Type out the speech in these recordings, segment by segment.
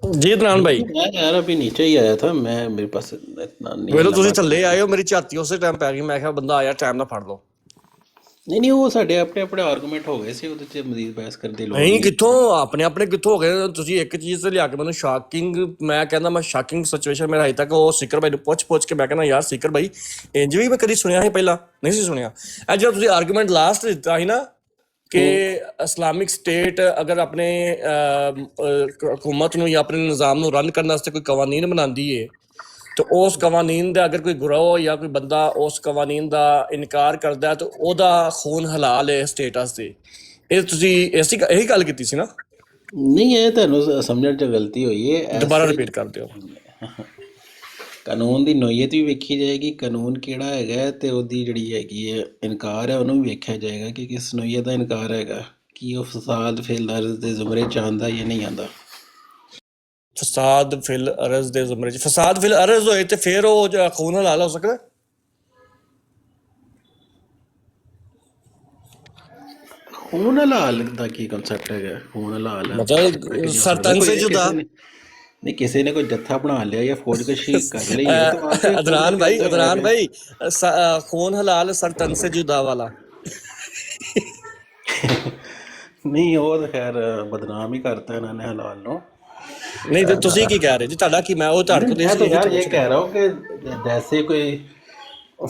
ਜੀ ਇਤਨਾਨ ਭਾਈ, میں یار ابھی نیچے ہی آیا تھا. میں میرے پاس اتنا نہیں ہے ਵੇਲੋ ਤੁਸੀਂ لمبا ਥੱਲੇ ٹائم. ਆਏ ਹੋ, ਮੇਰੀ ਝਾਤੀ ਉਸੇ ਟਾਈਮ ਪੈ ਗਈ। ਮੈਂ ਕਿਹਾ ਬੰਦਾ ਆਇਆ, ਟਾਈਮ ਨਾਲ ਫੜ ਲਓ। نہیں نہیں, وہ ਸਾਡੇ ਆਪਣੇ ਆਪਣੇ ਆਰਗੂਮੈਂਟ ਹੋ ਗਏ ਸੀ, ਉਹਦੇ 'ਚ ਮਜ਼ੀਦ ਬਹਿਸ ਕਰਨ ਦੀ ਲੋੜ ਨਹੀਂ, ਨਹੀਂ. ਕਿੱਥੋਂ ਆਪਣੇ ਆਪਣੇ ਕਿੱਥੋਂ ਹੋ ਗਏ ਤੁਸੀਂ? ਇੱਕ ਚੀਜ਼ ਤੇ ਲਿਆ ਕੇ ਮੈਨੂੰ ਸ਼ਾਕਿੰਗ, ਮੈਂ ਕਹਿੰਦਾ ਮੈਂ ਸ਼ਾਕਿੰਗ ਸਿਚੁਏਸ਼ਨ ਮੇਰਾ ਅਜੇ ਤੱਕ ਉਹ ਸਿਕਰ ਭਾਈ ਨੂੰ ਪੁੱਛ ਕੇ ਮੈਂ ਕਹਿੰਦਾ ਯਾਰ ਸਿਕਰ ਭਾਈ ਇੰਜ ਵੀ ਮੈਂ ਕਦੀ ਸੁਣਿਆ ਸੀ, ਪਹਿਲਾਂ ਨਹੀਂ ਸੀ ਸੁਣਿਆ। ਇਹ ਜਿਹੜਾ ਤੁਸੀਂ ਆਰਗੂਮੈਂਟ ਲਾਸਟ ਦਿੱਤਾ ਸੀ ਨਾ ਕਿ ਇਸਲਾਮਿਕ ਸਟੇਟ ਅਗਰ ਆਪਣੇ ਹਕੂਮਤ ਨੂੰ ਜਾਂ ਆਪਣੇ ਨਿਜ਼ਾਮ ਨੂੰ ਰਨ ਕਰਨ ਵਾਸਤੇ ਕੋਈ ਕਵਾਨੀਨ ਬਣਾਉਂਦੀ ਹੈ ਤੇ ਉਸ ਕਵਾਨੀਨ ਦਾ ਅਗਰ ਕੋਈ ਗਰੋਹ ਜਾਂ ਕੋਈ ਬੰਦਾ ਉਸ ਕਵਾਨੀਨ ਦਾ ਇਨਕਾਰ ਕਰਦਾ ਹੈ ਤਾਂ ਉਹਦਾ ਖੂਨ ਹਲਾਲ ਹੈ ਸਟੇਟ ਵਾਸਤੇ। ਇਹ ਤੁਸੀਂ ਇਹੀ ਗੱਲ ਕੀਤੀ ਸੀ ਨਾ? ਨਹੀਂ, ਇਹ ਤੁਹਾਨੂੰ ਸਮਝਣ 'ਚ ਗਲਤੀ ਹੋਈ ਹੈ. ਦੁਬਾਰਾ ਐਸੇ ਰਿਪੀਟ ਕਰ ਦਿਓ। ਕਾਨੂੰਨ ਦੀ ਨੋਈਅਤ ਵੀ ਵੇਖੀ ਜਾਏਗੀ, ਕਾਨੂੰਨ ਕਿਹੜਾ ਹੈਗਾ ਹੈ, ਤੇ ਉਹਦੀ ਜਿਹੜੀ ਹੈਗੀ ਹੈ ਇਨਕਾਰ ਹੈ ਉਹਨੂੰ ਵੀ ਵੇਖਿਆ ਜਾਏਗਾ ਕਿ ਕਿਸ ਨੋਈਅਤ ਦਾ ਇਨਕਾਰ ਹੈਗਾ, ਕੀ ਉਹ ਫਸਾਦ ਫਿਲ ਅਰਜ਼ ਦੇ ਜ਼ੁਮਰੇ 'ਚ ਆਉਂਦਾ ਜਾਂ ਨਹੀਂ ਆਉਂਦਾ. ਫਸਾਦ ਫਿਲ ਅਰਜ਼ ਦੇ ਜ਼ੁਮਰੇ 'ਚ, ਫਸਾਦ ਫਿਲ ਅਰਜ਼ ਹੋਏ ਤੇ ਫਿਰ ਉਹ ਖੂਨ ਹਲਾਲ ਹੋ ਸਕਦਾ? ਖੂਨ ਹਲਾਲ ਦਾ ਕੀ ਕਨਸੈਪਟ ਹੈਗਾ? ਖੂਨ ਹਲਾਲ ਮਤਲਬ ਨਹੀਂ ਹੋ ਸਕਦਾ. ਸਰਤਨ ਸੇ ਕੋਈ ਜੁਦਾ। ਕਿਸੇ ਨੇ ਕੋਈ ਜੱਥਾ ਬਣਾ ਲਿਆ ਜਾਂ ਫੌਜਕਸ਼ੀ ਕਰ ਲਈ ਹੈ تو آپ ਅਦਨਾਨ ਭਾਈ ਖੂਨ ਹਲਾਲ ਸਰਤਨ ਸੇ ਜੁਦਾ ਵਾਲਾ ਨਹੀਂ, ਉਹ ਤਾਂ ਖੈਰ ਬਦਨਾਮ ਹੀ ਕਰਤਾ ਇਹਨਾਂ ਨੇ ਹਲਾਲ ਨੂੰ. ਨਹੀਂ ਤੇ ਤੁਸੀਂ ਕੀ ਕਹਿ ਰਹੇ ਜੀ? ਤੁਹਾਡਾ ਕੀ, ਮੈਂ ਉਹ ਤੁਹਾਡੇ ਕੋਲ میں تو ਇਹੀ یار ਤਾਂ یہ ਪੁੱਛ کہہ ਰਿਹਾ। رہا ہوں کہ جیسے کوئی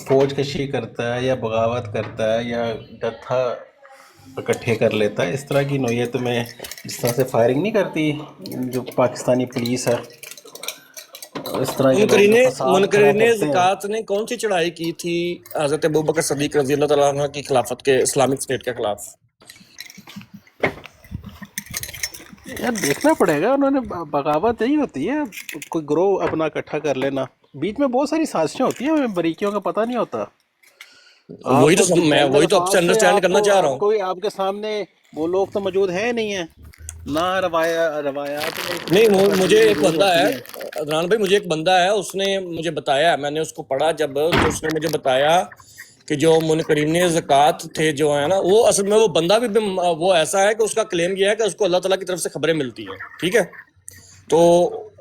فوج کشی کرتا ہے یا بغاوت کرتا ہے یا جتھا اکٹھے کر لیتا ہے، اس طرح کی نوعیت میں جس طرح سے فائرنگ نہیں کرتی جو پاکستانی پولیس ہے، اس طرح کے لوگ جو فساد کھڑا منکرین کرتے ہیں. زکوٰۃ نے کون سی چڑھائی کی تھی حضرت ابوبکر صدیق رضی اللہ تعالیٰ عنہ کی خلافت کے اسلامک اسٹیٹ کے خلاف؟ یار دیکھنا پڑے گا. انہوں نے بغاوت یہی ہوتی ہے، کوئی گروہ اپنا اکٹھا کر لینا. بیچ میں بہت ساری سازشیں ہوتی ہیں، ہمیں باریکیوں کا پتہ نہیں ہوتا. وہی تو میں آپ سے انڈرسٹینڈ کرنا چاہ رہا ہوں. کوئی آپ کے سامنے وہ لوگ تو موجود ہیں نہیں ہیں نہ، روایات نہیں، مجھے ایک بندہ ہے عدنان بھائی، مجھے ایک بندہ ہے، اس نے مجھے بتایا، میں نے اس کو پڑھا جب تو اس نے مجھے بتایا کہ جو منکرین زکوٰۃ تھے جو ہے نا، وہ اصل میں وہ بندہ بھی وہ ایسا ہے کہ اس کا کلیم یہ ہے کہ اس کو اللہ تعالیٰ کی طرف سے خبریں ملتی ہیں، ٹھیک ہے؟ تو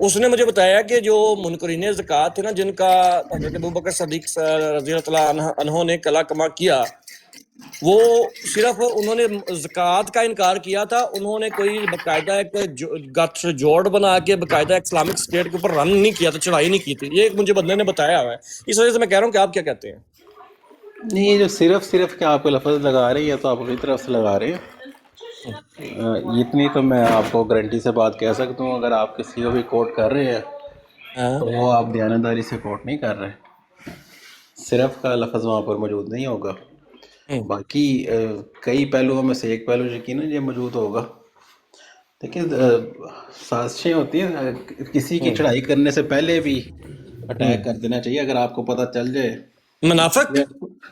اس نے مجھے بتایا کہ جو منکرین زکوٰۃ تھے نا، جن کا حضرت ابوبکر صدیق رضی اللہ تعالیٰ عنہ نے کلا کما کیا، وہ صرف انہوں نے زکوٰۃ کا انکار کیا تھا، انہوں نے کوئی باقاعدہ ایک گٹھ جوڑ بنا کے باقاعدہ ایک اسلامک اسٹیٹ کے اوپر رن نہیں کیا تھا، چڑھائی نہیں کی تھی. یہ ایک مجھے بندے نے بتایا ہوا ہے، اس وجہ سے میں کہہ رہا ہوں کہ آپ کیا کہتے ہیں؟ نہیں، یہ جو صرف کیا آپ کو لفظ لگا رہے ہیں یا تو آپ اپنی طرف سے لگا رہے ہیں. اتنی تو میں آپ کو گارنٹی سے بات کہہ سکتا ہوں، اگر آپ کسی کو بھی کوٹ کر رہے ہیں تو وہ آپ دیانتداری سے کوٹ نہیں کر رہے. صرف کا لفظ وہاں پر موجود نہیں ہوگا. باقی کئی پہلوؤں میں سے ایک پہلو یقیناً یہ موجود ہوگا. لیکن سازشیں ہوتی ہیں، کسی کی چڑھائی کرنے سے پہلے بھی اٹیک کر دینا چاہیے اگر آپ کو پتہ چل جائے. منافق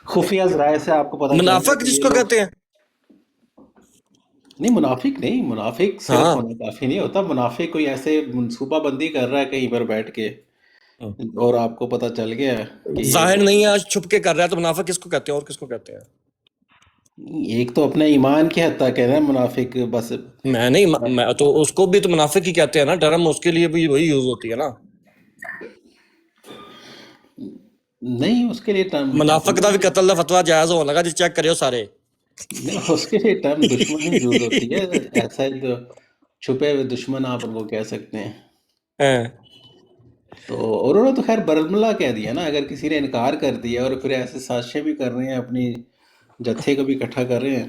خفیہ ذرائع سے آپ کو پتہ چل جائے منافق کہ جس یہ کو لوگ، کہتے ہیں. نہیں منافق نہیں، منافق صرف ہونا کافی نہیں ہوتا. منافق کوئی ایسے منصوبہ بندی کر رہا ہے کہیں پر بیٹھ کے اور آپ کو پتہ چل گیا کہ ظاہر نہیں ہے، چھپ کے کر رہا ہے، تو منافق کس کو کہتے ہیں اور کس کو کہتے ہیں؟ ایک تو اپنے ایمان کی حد تک ہے نا منافق. بس میں نہیں، میں تو اس کو بھی تو منافق ہی کہتے ہیں نا، ٹرم اس کے لیے بھی وہی یوز ہوتی ہے نا. نہیں، اس کے لیے منافق کا بھی قتل کا فتویٰ جائز ہونے لگا جی، چیک کریو سارے. نہیں، اس کے لیے ٹرم دشمن ہی یوز ہوتی ہے. ایسا جو چھپے ہوئے دشمن آپ ان کو کہہ سکتے ہیں. تو اور انہوں نے تو خیر برملا کہہ دیا نا. اگر کسی نے انکار کر دیا اور پھر ایسے سازشیں بھی کر رہے ہیں، اپنی جتھے کو بھی اکٹھا کر رہے ہیں،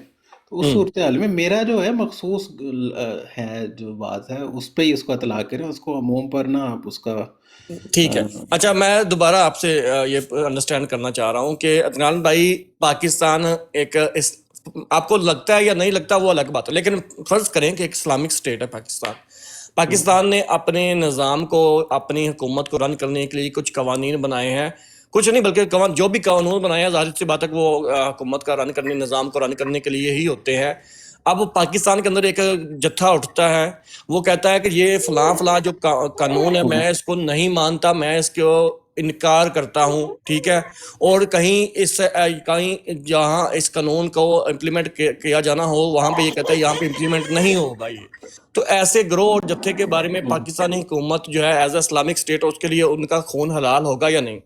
تو اس صورتحال میں میرا جو ہے مخصوص ہے جو بات ہے اس پہ ہی اس کو اطلاق کریں، اس کو عموم پر نہ آپ اس کا. ٹھیک ہے. اچھا، میں دوبارہ آپ سے یہ انڈرسٹینڈ کرنا چاہ رہا ہوں کہ عدنان بھائی، پاکستان ایک آپ کو لگتا ہے یا نہیں لگتا وہ الگ بات ہے، لیکن فرض کریں کہ ایک اسلامک اسٹیٹ ہے پاکستان نے اپنے نظام کو، اپنی حکومت کو رن کرنے کے لیے کچھ قوانین بنائے ہیں، کچھ نہیں بلکہ جو بھی قانون بنائے ہیں ظاہر سی بات ہے کہ وہ حکومت کا رن کرنے، نظام کو رن کرنے کے لیے ہی ہوتے ہیں. اب پاکستان کے اندر ایک جتھا اٹھتا ہے، وہ کہتا ہے کہ یہ فلاں جو قانون ہے میں اس کو نہیں مانتا، میں اس کو انکار کرتا ہوں، ٹھیک ہے، اور کہیں جہاں اس قانون کو امپلیمنٹ کیا جانا ہو وہاں پہ یہ کہتا ہے یہاں پہ امپلیمنٹ نہیں ہوگا یہ. تو ایسے گروہ اور جتھے کے بارے میں پاکستانی حکومت جو ہے ایز اے اسلامک اسٹیٹ اس کے لیے ان کا خون حلال ہوگا یا نہیں؟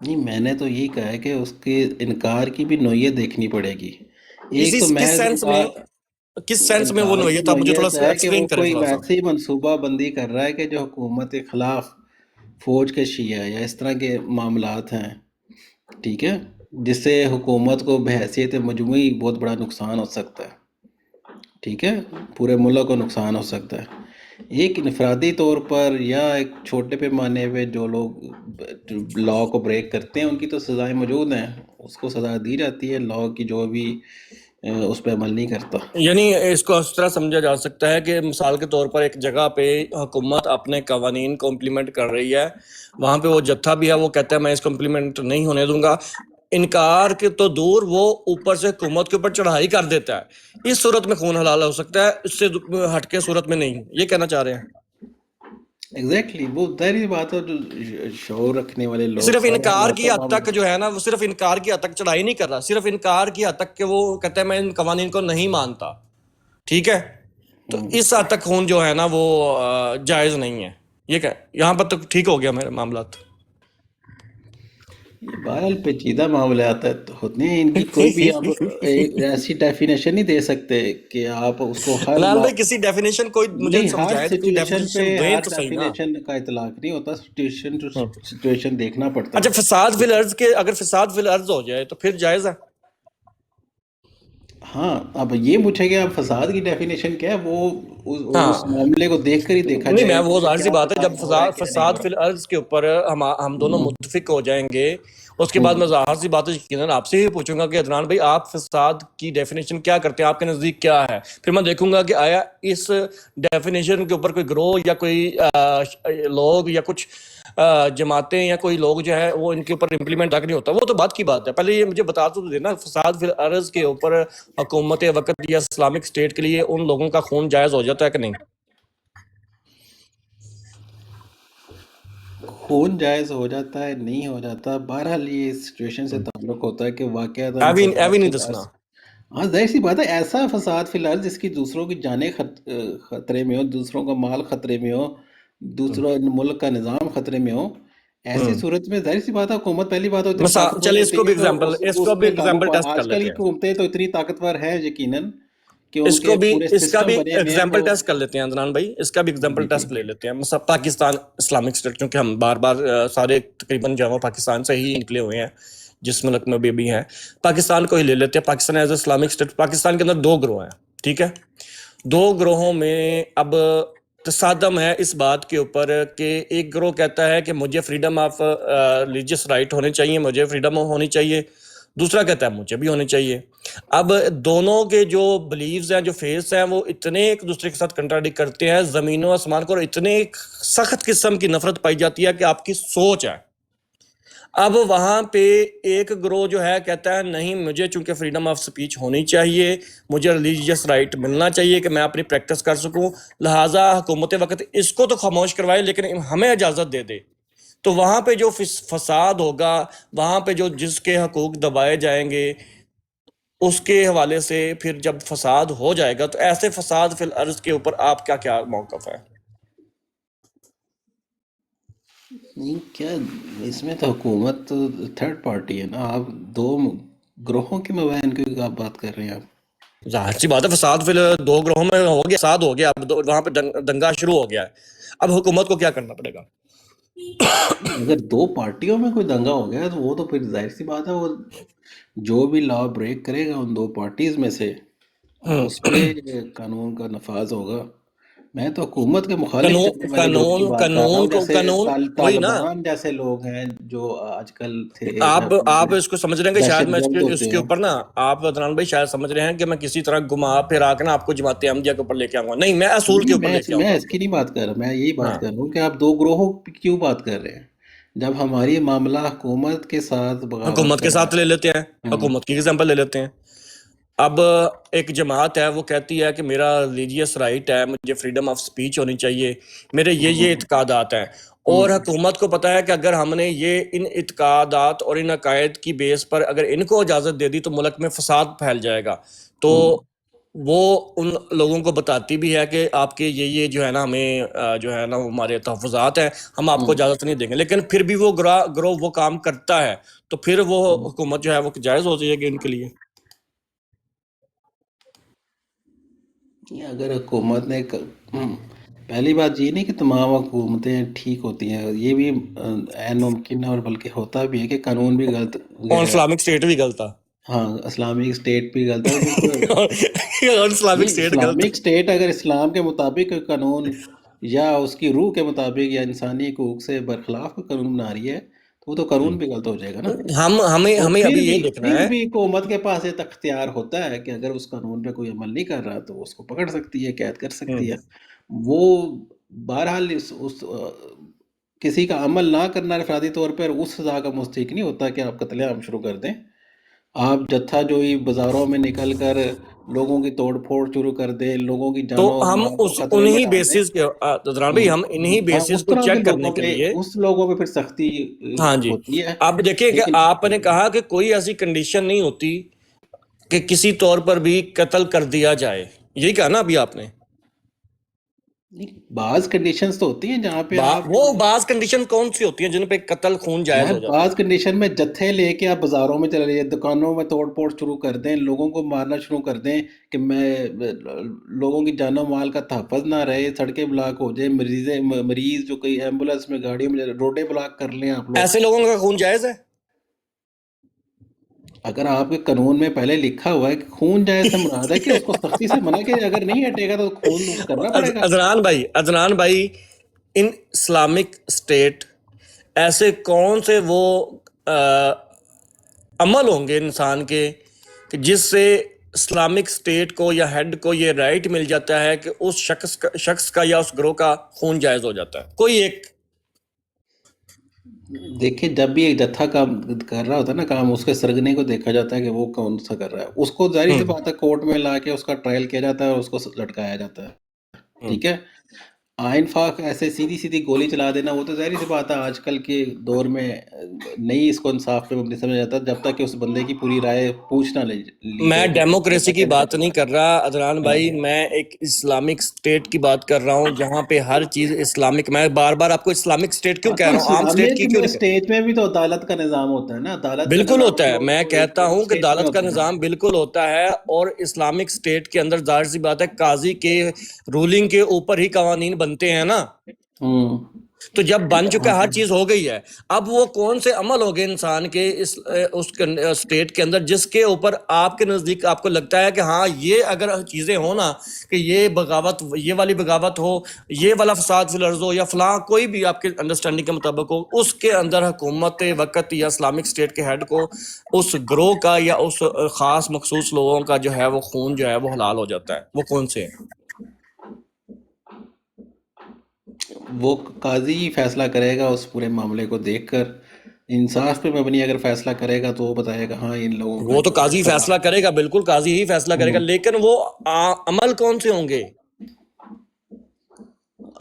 نہیں، میں نے تو یہی کہا ہے کہ اس کے انکار کی بھی نوعیت دیکھنی پڑے گی. ایک تو کس محض سینس میں وہ انکار کی نوعیت، آپ مجھے تھوڑا نوعیت سا ہے کہ ایکسپلین وہ کریں کوئی تھوڑا سا. ویسی منصوبہ بندی کر رہا ہے کہ جو حکومت کے خلاف فوج کے شیعہ یا اس طرح کے معاملات ہیں، ٹھیک ہے، جس سے حکومت کو بحیثیت مجموعی بہت بڑا نقصان ہو سکتا ہے، ٹھیک ہے، پورے ملک کو نقصان ہو سکتا ہے. ایک انفرادی طور پر یا ایک چھوٹے پیمانے پہ جو لوگ لا کو بریک کرتے ہیں ان کی تو سزائیں موجود ہیں، اس کو سزا دی جاتی ہے. لا کی جو بھی اس پہ عمل نہیں کرتا. یعنی اس کو اس طرح سمجھا جا سکتا ہے کہ مثال کے طور پر ایک جگہ پہ حکومت اپنے قوانین کو امپلیمنٹ کر رہی ہے، وہاں پہ وہ جتھا بھی ہے وہ کہتا ہے میں اس کو امپلیمنٹ نہیں ہونے دوں گا. انکار کے تو دور، وہ اوپر سے حکومت کے اوپر چڑھائی کر دیتا ہے. اس صورت میں خون حلال ہو سکتا ہے، اس سے ہٹ کے صورت میں نہیں. یہ کہنا چاہ رہے ہیں ایگزیکٹلی، وہ ظاہری بات ہے، جو شعور رکھنے والے لوگ صرف سارے انکار حالات کی کا حد تک جو ہے نا، وہ صرف انکار کی حد تک چڑھائی نہیں کر رہا، صرف انکار کی حد تک کہ وہ کہتا ہے میں ان قوانین کو نہیں مانتا، ٹھیک ہے. تو اس حد تک خون جو ہے نا وہ جائز نہیں ہے. یہ کہ یہاں پر تو ٹھیک ہو گیا میرے معاملات. بہرحال پیچیدہ معاملات ہوتے ہیں ان کی، کوئی بھی آپ ایسی ڈیفینیشن نہیں دے سکتے کہ آپ اس کو ہر لال بھائی کسی ڈیفینیشن کوئی مجھے نہیں، ہر سمجھائے تو کوئی سچویشن پہ ڈیفینیشن دیں ہر تو صحیح نا. ڈیفینیشن کا اطلاق نہیں ہوتا، سچویشن ٹو سچویشن دیکھنا پڑتا اچھا، ہے. فساد فی الارض کے اگر فساد فی الارض ہو جائے تو پھر جائز ہے؟ ہاں، اب یہ پوچھے کہ آپ فساد کی ڈیفینیشن کیا ہے، وہ اس ہاں معاملے کو دیکھ کر ہی دیکھا نہیں، جائے میں گا وہ کہ ظاہر سی کیا بات ہے، جب فساد ہو رہا ہے کیا نہیں فساد ہو فی رہا. الارض کے اوپر ہم دونوں متفق ہو جائیں گے، اس کے بعد میں ظاہر سی بات ہے یقیناً آپ سے ہی پوچھوں گا کہ عدنان بھائی آپ فساد کی ڈیفینیشن کیا کرتے ہیں، آپ کے نزدیک کیا ہے. پھر میں دیکھوں گا کہ آیا اس ڈیفینیشن کے اوپر کوئی گروہ یا کوئی لوگ یا کچھ جماعتیں یا کوئی لوگ جو ہے وہ ان کے اوپر امپلیمنٹ تک نہیں ہوتا. وہ تو بات کی بات ہے، پہلے یہ مجھے بتا تو دینا فساد فی الارض کے اوپر حکومت وقت یا اسلامک اسٹیٹ کے لیے ان لوگوں کا خون جائز ہو جاتا ہے کہ نہیں؟ خون جائز ہو جاتا ہے نہیں ہو جاتا، بہرحال یہ سچویشن سے تعلق ہوتا ہے کہ واقعہ ایوی فساد نہیں فی دسنا. الارض، ہاں ظاہر سی بات ہے، ایسا فساد فی الارض جس کی دوسروں کی جانیں خطرے میں ہو، دوسروں کا مال خطرے میں ہو، دوسروں ملک کا نظام خطرے میں ہو، ایسی صورت میں ظاہر سی بات ہے حکومت پہلی بات ہے اتنی طاقتور چلے اس ہوتی کو بھی ہے تو اس کو اس بھی پہ قابو ایگزامپل پا. ٹیسٹ کر آج کل لیتے کی ہیں، حکومتیں تو اتنی طاقتور ہیں یقیناً کہ ان اس کے کا پورے بھی سسٹم بنے ہوئے ہیں ایگزامپل وہ. ٹیسٹ کر لیتے ہیں عدنان بھائی، اس کا بھی ایگزامپل جی جی ٹیسٹ لے لیتے ہیں. مثلا پاکستان اسلامک اسٹیٹ، کیونکہ ہم بار بار سارے تقریباً جو ہے وہ پاکستان سے ہی نکلے ہوئے ہیں جس ملک میں بھی ہیں. پاکستان کو ہی لے لیتے ہیں، Pakistan as a Islamic state. Pakistan کے اندر 2 گروہ ہیں، ٹھیک ہے. 2 گروہوں میں اب تصادم ہے اس بات کے اوپر کہ ایک گروہ کہتا ہے کہ مجھے فریڈم آف ریلیجیس رائٹ ہونے چاہیے، مجھے فریڈم ہونی چاہیے. دوسرا کہتا ہے مجھے بھی ہونی چاہیے. اب دونوں کے جو بلیوز ہیں، جو فیس ہیں، وہ اتنے ایک دوسرے کے ساتھ کنٹراڈکٹ کرتے ہیں زمین و آسمان کو، اور اتنے سخت قسم کی نفرت پائی جاتی ہے کہ آپ کی سوچ ہے. اب وہاں پہ ایک گروہ جو ہے کہتا ہے نہیں، مجھے چونکہ فریڈم آف سپیچ ہونی چاہیے، مجھے ریلیجیس رائٹ ملنا چاہیے کہ میں اپنی پریکٹس کر سکوں، لہٰذا حکومت وقت اس کو تو خاموش کروائے لیکن ہمیں اجازت دے دے. تو وہاں پہ جو فساد ہوگا، وہاں پہ جو جس کے حقوق دبائے جائیں گے، اس کے حوالے سے پھر جب فساد ہو جائے گا تو ایسے فساد فی الارض کے اوپر آپ کیا موقف ہے؟ نہیں، کیا اس میں تو حکومت تو تھرڈ پارٹی ہے نا. آپ 2 گروہوں کے مابین کی آپ بات کر رہے ہیں. آپ ظاہر سی بات ہے فساد فی 2 گروہوں میں ہو گیا، فساد ہو گیا، اب وہاں پہ دنگا شروع ہو گیا ہے. اب حکومت کو کیا کرنا پڑے گا؟ اگر 2 پارٹیوں میں کوئی دنگا ہو گیا تو وہ تو پھر ظاہر سی بات ہے وہ جو بھی لا بریک کرے گا ان 2 پارٹیز میں سے اس پہ قانون کا نفاذ ہوگا. میں تو حکومت کے مخالف چلنے والے گروہ کی بات کر رہا ہوں، جیسے وہی نا. طالبان جیسے لوگ ہیں جو آج کل تھے آپ اس کو سمجھ رہے ہیں کہ شاید دہشت میں گرد اس ہوتے کے ہیں. اوپر نا، آپ عدنان بھائی شاید سمجھ رہے ہیں کہ میں کسی طرح گھما پھرا کے نا آپ کو جماعت احمدیہ کے اوپر لے کے آؤں گا. نہیں، میں اصول کے اوپر لے کے آؤں میں گا اس آپ کی کو. نہیں بات کر رہا، میں یہی بات ہاں کر رہا ہوں کہ آپ 2 گروہوں کی کیوں بات کر رہے ہیں جب ہماری معاملہ حکومت کے ساتھ بغاوت حکومت کا کے ہے. ساتھ لے لیتے ہیں، ہاں حکومت کی ایگزامپل لے لیتے ہیں. اب ایک جماعت ہے وہ کہتی ہے کہ میرا ریلیجیس رائٹ ہے, مجھے فریڈم آف سپیچ ہونی چاہیے, میرے یہ اعتقادات ہیں, اور حکومت کو پتا ہے کہ اگر ہم نے یہ ان اعتقادات اور ان عقائد کی بیس پر اگر ان کو اجازت دے دی تو ملک میں فساد پھیل جائے گا. تو وہ ان لوگوں کو بتاتی بھی ہے کہ آپ کے یہ جو ہے نا ہمیں جو ہے نا ہمارے تحفظات ہیں, ہم آپ کو اجازت نہیں دیں گے, لیکن پھر بھی وہ گروہ وہ کام کرتا ہے, تو پھر وہ حکومت جو ہے وہ جائز ہو جائے گی ان کے لیے. اگر حکومت نے پہلی بات یہ نہیں کہ تمام حکومتیں ٹھیک ہوتی ہیں, یہ بھی عین ممکن ہے اور بلکہ ہوتا بھی ہے کہ قانون بھی غلط اور اسلامک اسٹیٹ بھی غلط تھا. ہاں اسلامک اسٹیٹ بھی غلط ہے. اور اسلامک اسٹیٹ غلط. اسلامک اسٹیٹ اگر اسلام کے مطابق قانون یا اس کی روح کے مطابق یا انسانی حقوق سے برخلاف قانون بنا رہی ہے تو وہ تو قانون بھی غلط ہو جائے گا نا. ہمیں ابھی یہ دیکھنا ہے, پھر بھی حکومت کے پاس یہ اختیار ہوتا ہے کہ اگر اس قانون پہ کوئی عمل نہیں کر رہا تو وہ اس کو پکڑ سکتی ہے, قید کر سکتی ہے. وہ بہرحال اس کسی کا عمل نہ کرنا انفرادی طور پر اس سزا کا مستحق نہیں ہوتا کہ آپ قتل عام شروع کر دیں. آپ جتھا جوئی بازاروں میں نکل کر لوگوں کی توڑ پھوڑ شروع کر دیں, لوگوں کی تو جانوں اور ہم مال کو خطرے میں انہی ڈال دیں. بیسز کے عدنان بھائی, ہم انہی بیسز اس کو طرح کے چیک کرنے لوگوں کے پہ لیے, اس لوگوں پہ پھر سختی ہاں جی, ہوتی ہے. اب دیکھیں کہ آپ نے کہا کہ کوئی ایسی کنڈیشن نہیں ہوتی کہ کسی طور پر بھی قتل کر دیا جائے, یہی کہا نا ابھی آپ نے. بعض کنڈیشنز تو ہوتی ہیں جہاں پہ آپ وہ بعض کنڈیشن کون سی ہوتی ہیں جن پہ قتل خون جائز ہو جاتا ہے؟ بعض کنڈیشن میں جتھے لے کے آپ بازاروں میں چلے جائیں, دکانوں میں توڑ پھوڑ شروع کر دیں, لوگوں کو مارنا شروع کر دیں کہ میں لوگوں کی جان و مال کا تحفظ نہ رہے, سڑکیں بلاک ہو جائے, مریض جو کئی ایمبولینس میں گاڑیوں میں روڈیں بلاک کر لیں آپ لوگ. ایسے لوگوں کا خون جائز ہے؟ اگر آپ کے قانون میں پہلے لکھا ہوا ہے کہ خون جائز سے مراد ہے کہ اس کو سختی سے منع کہ اگر نہیں ہٹے گا تو خون کرنا پڑے گا. عدنان بھائی, ان اسلامک اسٹیٹ ایسے کون سے وہ عمل ہوں گے انسان کے کہ جس سے اسلامک اسٹیٹ کو یا ہیڈ کو یہ رائٹ مل جاتا ہے کہ اس شخص کا یا اس گروہ کا خون جائز ہو جاتا ہے؟ کوئی ایک. دیکھیں جب بھی ایک جتھا کام کر رہا ہوتا ہے نا کام, اس کے سرگنے کو دیکھا جاتا ہے کہ وہ کون سا کر رہا ہے, اس کو ظاہر سی بات ہے کورٹ میں لا کے اس کا ٹرائل کیا جاتا ہے اور اس کو لٹکایا جاتا ہے. ٹھیک ہے, آئین فاق ایسے سیدھی سیدھی گولی چلا دینا وہ تو ظاہر سی بات ہے آج کل کے دور میں نہیں اس کو انصاف پہ مبنی سمجھا جاتا جب تک کہ اس بندے کی پوری رائے پوچھ نہ لی میں ڈیموکریسی کی بات نہیں کر رہا عدنان بھائی, میں ایک اسلامک اسٹیٹ کی بات کر رہا ہوں جہاں پہ ہر چیز اسلامک. میں بار بار آپ کو اسلامک اسٹیٹ کیوں کہہ رہا ہوں, عام اسٹیٹ کی کیوں. اسٹیٹ میں بھی تو عدالت کا نظام ہوتا ہے نا, عدالت بالکل ہوتا ہے, میں کہتا ہوں کہ عدالت کا نظام بالکل ہوتا ہے, اور اسلامک اسٹیٹ کے اندر ظاہر سی بات ہے قاضی کے رولنگ کے اوپر ہی قوانین بنتے ہیں نا. تو جب بن چکا ہر چیز ہو گئی ہے, اب وہ کون سے عمل ہو گئے انسان کے اس اسٹیٹ کے اندر جس کے اوپر آپ کے نزدیک آپ کو لگتا ہے کہ ہاں یہ اگر چیزیں ہوں نا کہ یہ بغاوت, یہ والی بغاوت ہو, یہ والا فساد فی الارض ہو, یا فلاں کوئی بھی آپ کے انڈرسٹینڈنگ کے مطابق ہو, اس کے اندر حکومت وقت یا اسلامک اسٹیٹ کے ہیڈ کو اس گروہ کا یا اس خاص مخصوص لوگوں کا جو ہے وہ خون جو ہے وہ حلال ہو جاتا ہے. وہ کون سے ہیں؟ وہ قاضی ہی فیصلہ کرے گا اس پورے معاملے کو دیکھ کر, انصاف پہ مبنی اگر فیصلہ کرے گا تو وہ بتائے گا ہاں ان لوگوں کا وہ تو قاضی فیصلہ کرے گا, بالکل قاضی ہی فیصلہ کرے گا, لیکن وہ عمل کون سے ہوں گے؟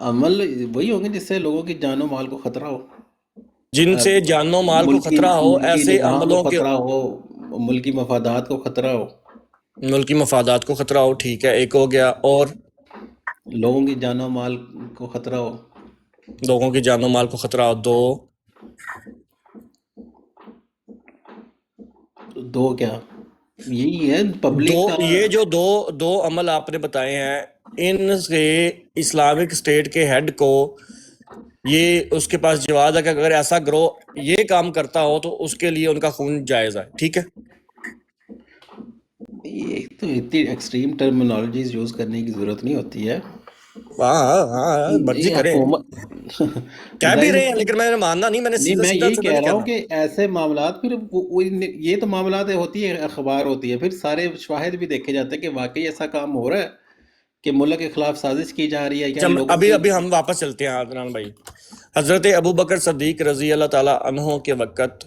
عمل وہی ہوں گے جس سے لوگوں کی جان و مال کو خطرہ ہو, جن سے جان و مال کو خطرہ ہو, ایسے عملوں کے خطرہ ہو, ملکی مفادات کو خطرہ ہو. ملکی مفادات کو خطرہ ہو, ٹھیک ہے, ایک ہو گیا. اور لوگوں کی جان و مال کو خطرہ ہو, لوگوں کی جان و مال کو خطرہ ہو. دو کیا یہی ہے پبلک کا. یہ جو دو عمل آپ نے بتائے ہیں, ان سے اسلامک اسٹیٹ کے ہیڈ کو یہ اس کے پاس جواز ہے کہ اگر ایسا گروہ یہ کام کرتا ہو تو اس کے لیے ان کا خون جائز ہے. ٹھیک ہے, یہ تو اتنی ایکسٹریم ٹرمینالوجیز یوز کرنے کی ضرورت نہیں ہوتی ہے. ہاں مرضی کریں, کہہ بھی رہے ہیں, لیکن میں نے ماننا نہیں, میں نے نہیں میں یہی کہہ رہا ہوں کہ کہ ایسے معاملات پھر یہ تو معاملات ہوتی ہے, اخبار ہوتی ہے, پھر سارے شواہد بھی دیکھے جاتے ہیں کہ واقعی ایسا کام ہو رہا ہے کہ ملک کے خلاف سازش کی جا رہی ہے. ابھی ہم واپس چلتے ہیں عدنان بھائی. حضرت ابو بکر صدیق رضی اللہ تعالیٰ عنہ کے وقت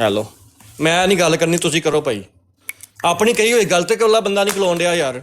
ਹੈਲੋ, ਮੈਂ ਨਹੀਂ ਗੱਲ ਕਰਨੀ, ਤੁਸੀਂ ਕਰੋ ਭਾਈ। ਆਪਣੀ ਕਹੀ ਹੋਈ ਗੱਲ ਤੇ ਕੋਲਾ ਬੰਦਾ ਨਹੀਂ ਖਲੋਣ ਡਿਆ ਯਾਰ।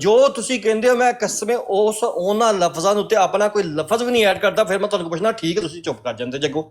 ਜੋ ਤੁਸੀਂ ਕਹਿੰਦੇ ਹੋ ਮੈਂ ਕਸਮੇ ਉਸ ਉਹਨਾਂ ਲਫ਼ਜ਼ਾਂ ਦੇ ਉੱਤੇ ਆਪਣਾ ਕੋਈ ਲਫ਼ਜ਼ ਵੀ ਨਹੀਂ ਐਡ ਕਰਦਾ, ਫਿਰ ਮੈਂ ਤੁਹਾਨੂੰ ਪੁੱਛਣਾ ਠੀਕ ਹੈ ਤੁਸੀਂ ਚੁੱਪ ਕਰ ਜਾਂਦੇ ਜੱਗੋ।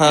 ਹਾਂ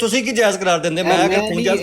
ਤੁਸੀਂ ਕੀ ਜਾਇਜ਼ ਕਰਾਰ ਦਿੰਦੇ? ਮੈਂ ਅਗਰ ਖੂਨ ਜਾਇਜ਼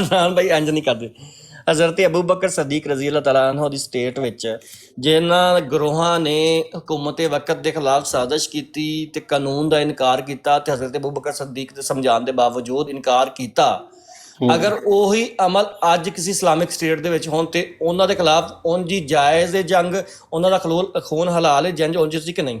ਅਜ਼ਹਾਨ ਭਾਈ ਇੰਜ ਨਹੀਂ ਕਰਦੇ। ਹਜ਼ਰਤ ਅਬੂ ਬਕਰ ਸਦੀਕ ਰਜ਼ੀ ਅੱਲਾਹ ਤਆਲਾ ਅਨਹੂ ਦੀ ਸਟੇਟ ਵਿੱਚ ਜਿਨ੍ਹਾਂ ਗਰੋਹਾਂ ਨੇ ਹਕੂਮਤ ਵਕਤ ਦੇ ਖਿਲਾਫ ਸਾਜ਼ਿਸ਼ ਕੀਤੀ ਤੇ ਕਾਨੂੰਨ ਦਾ ਇਨਕਾਰ ਕੀਤਾ, ਤੇ ਹਜ਼ਰਤ ਅਬੂ ਬਕਰ ਸਦੀਕ ਦੇ ਸਮਝਾਉਣ ਦੇ ਬਾਵਜੂਦ ਇਨਕਾਰ ਕੀਤਾ, ਅਗਰ ਉਹੀ ਅਮਲ ਅੱਜ ਕਿਸੇ ਇਸਲਾਮਿਕ ਸਟੇਟ ਦੇ ਵਿੱਚ ਹੋਣ ਤੇ ਉਹਨਾਂ ਦੇ ਖਿਲਾਫ ਉਂਝ ਹੀ ਜਾਇਜ਼ ਹੈ ਜੰਗ, ਉਹਨਾਂ ਦਾ ਖੂਨ ਹਲਾਲ ਹੈ ਜੰਜ ਉਂਝ ਸੀ ਕਿ ਨਹੀਂ?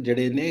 ਜਿਹੜੇ ਨੇ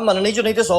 ਮੰਨਣੀ ਚ, ਨਹੀਂ ਤੇ 100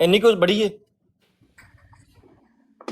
ਇੰਨੀ ਕੁਝ ਬੜੀ ਹੈ।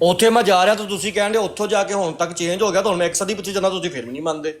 ਉੱਥੇ ਮੈਂ ਜਾ ਰਿਹਾ ਤਾਂ ਤੁਸੀਂ ਕਹਿੰਦੇ ਉੱਥੋਂ ਜਾ ਕੇ ਹੁਣ ਤੱਕ ਚੇਂਜ ਹੋ ਗਿਆ, ਤਾਂ ਹੁਣ ਮੈਂ ਇੱਕ ਸਦੀ ਪਿੱਛੇ ਜਾਣਾ, ਤੁਸੀਂ ਫਿਰ ਵੀ ਨਹੀਂ ਮੰਨਦੇ।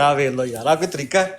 ਆ ਵੇਖ ਲਓ ਯਾਰ, ਆ ਕੋਈ ਤਰੀਕਾ ਹੈ?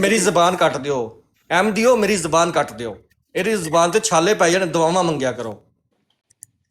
ਮੇਰੀ ਜ਼ਬਾਨ ਕੱਟ ਦਿਓ ਐਮਡੀਓ, ਮੇਰੀ ਜ਼ਬਾਨ ਕੱਟ ਦਿਓ। ਇਹਦੀ ਜ਼ਬਾਨ ਤੇ ਛਾਲੇ ਪੈ ਜਾਣ, ਦੁਆਵਾਂ ਮੰਗਿਆ ਕਰੋ।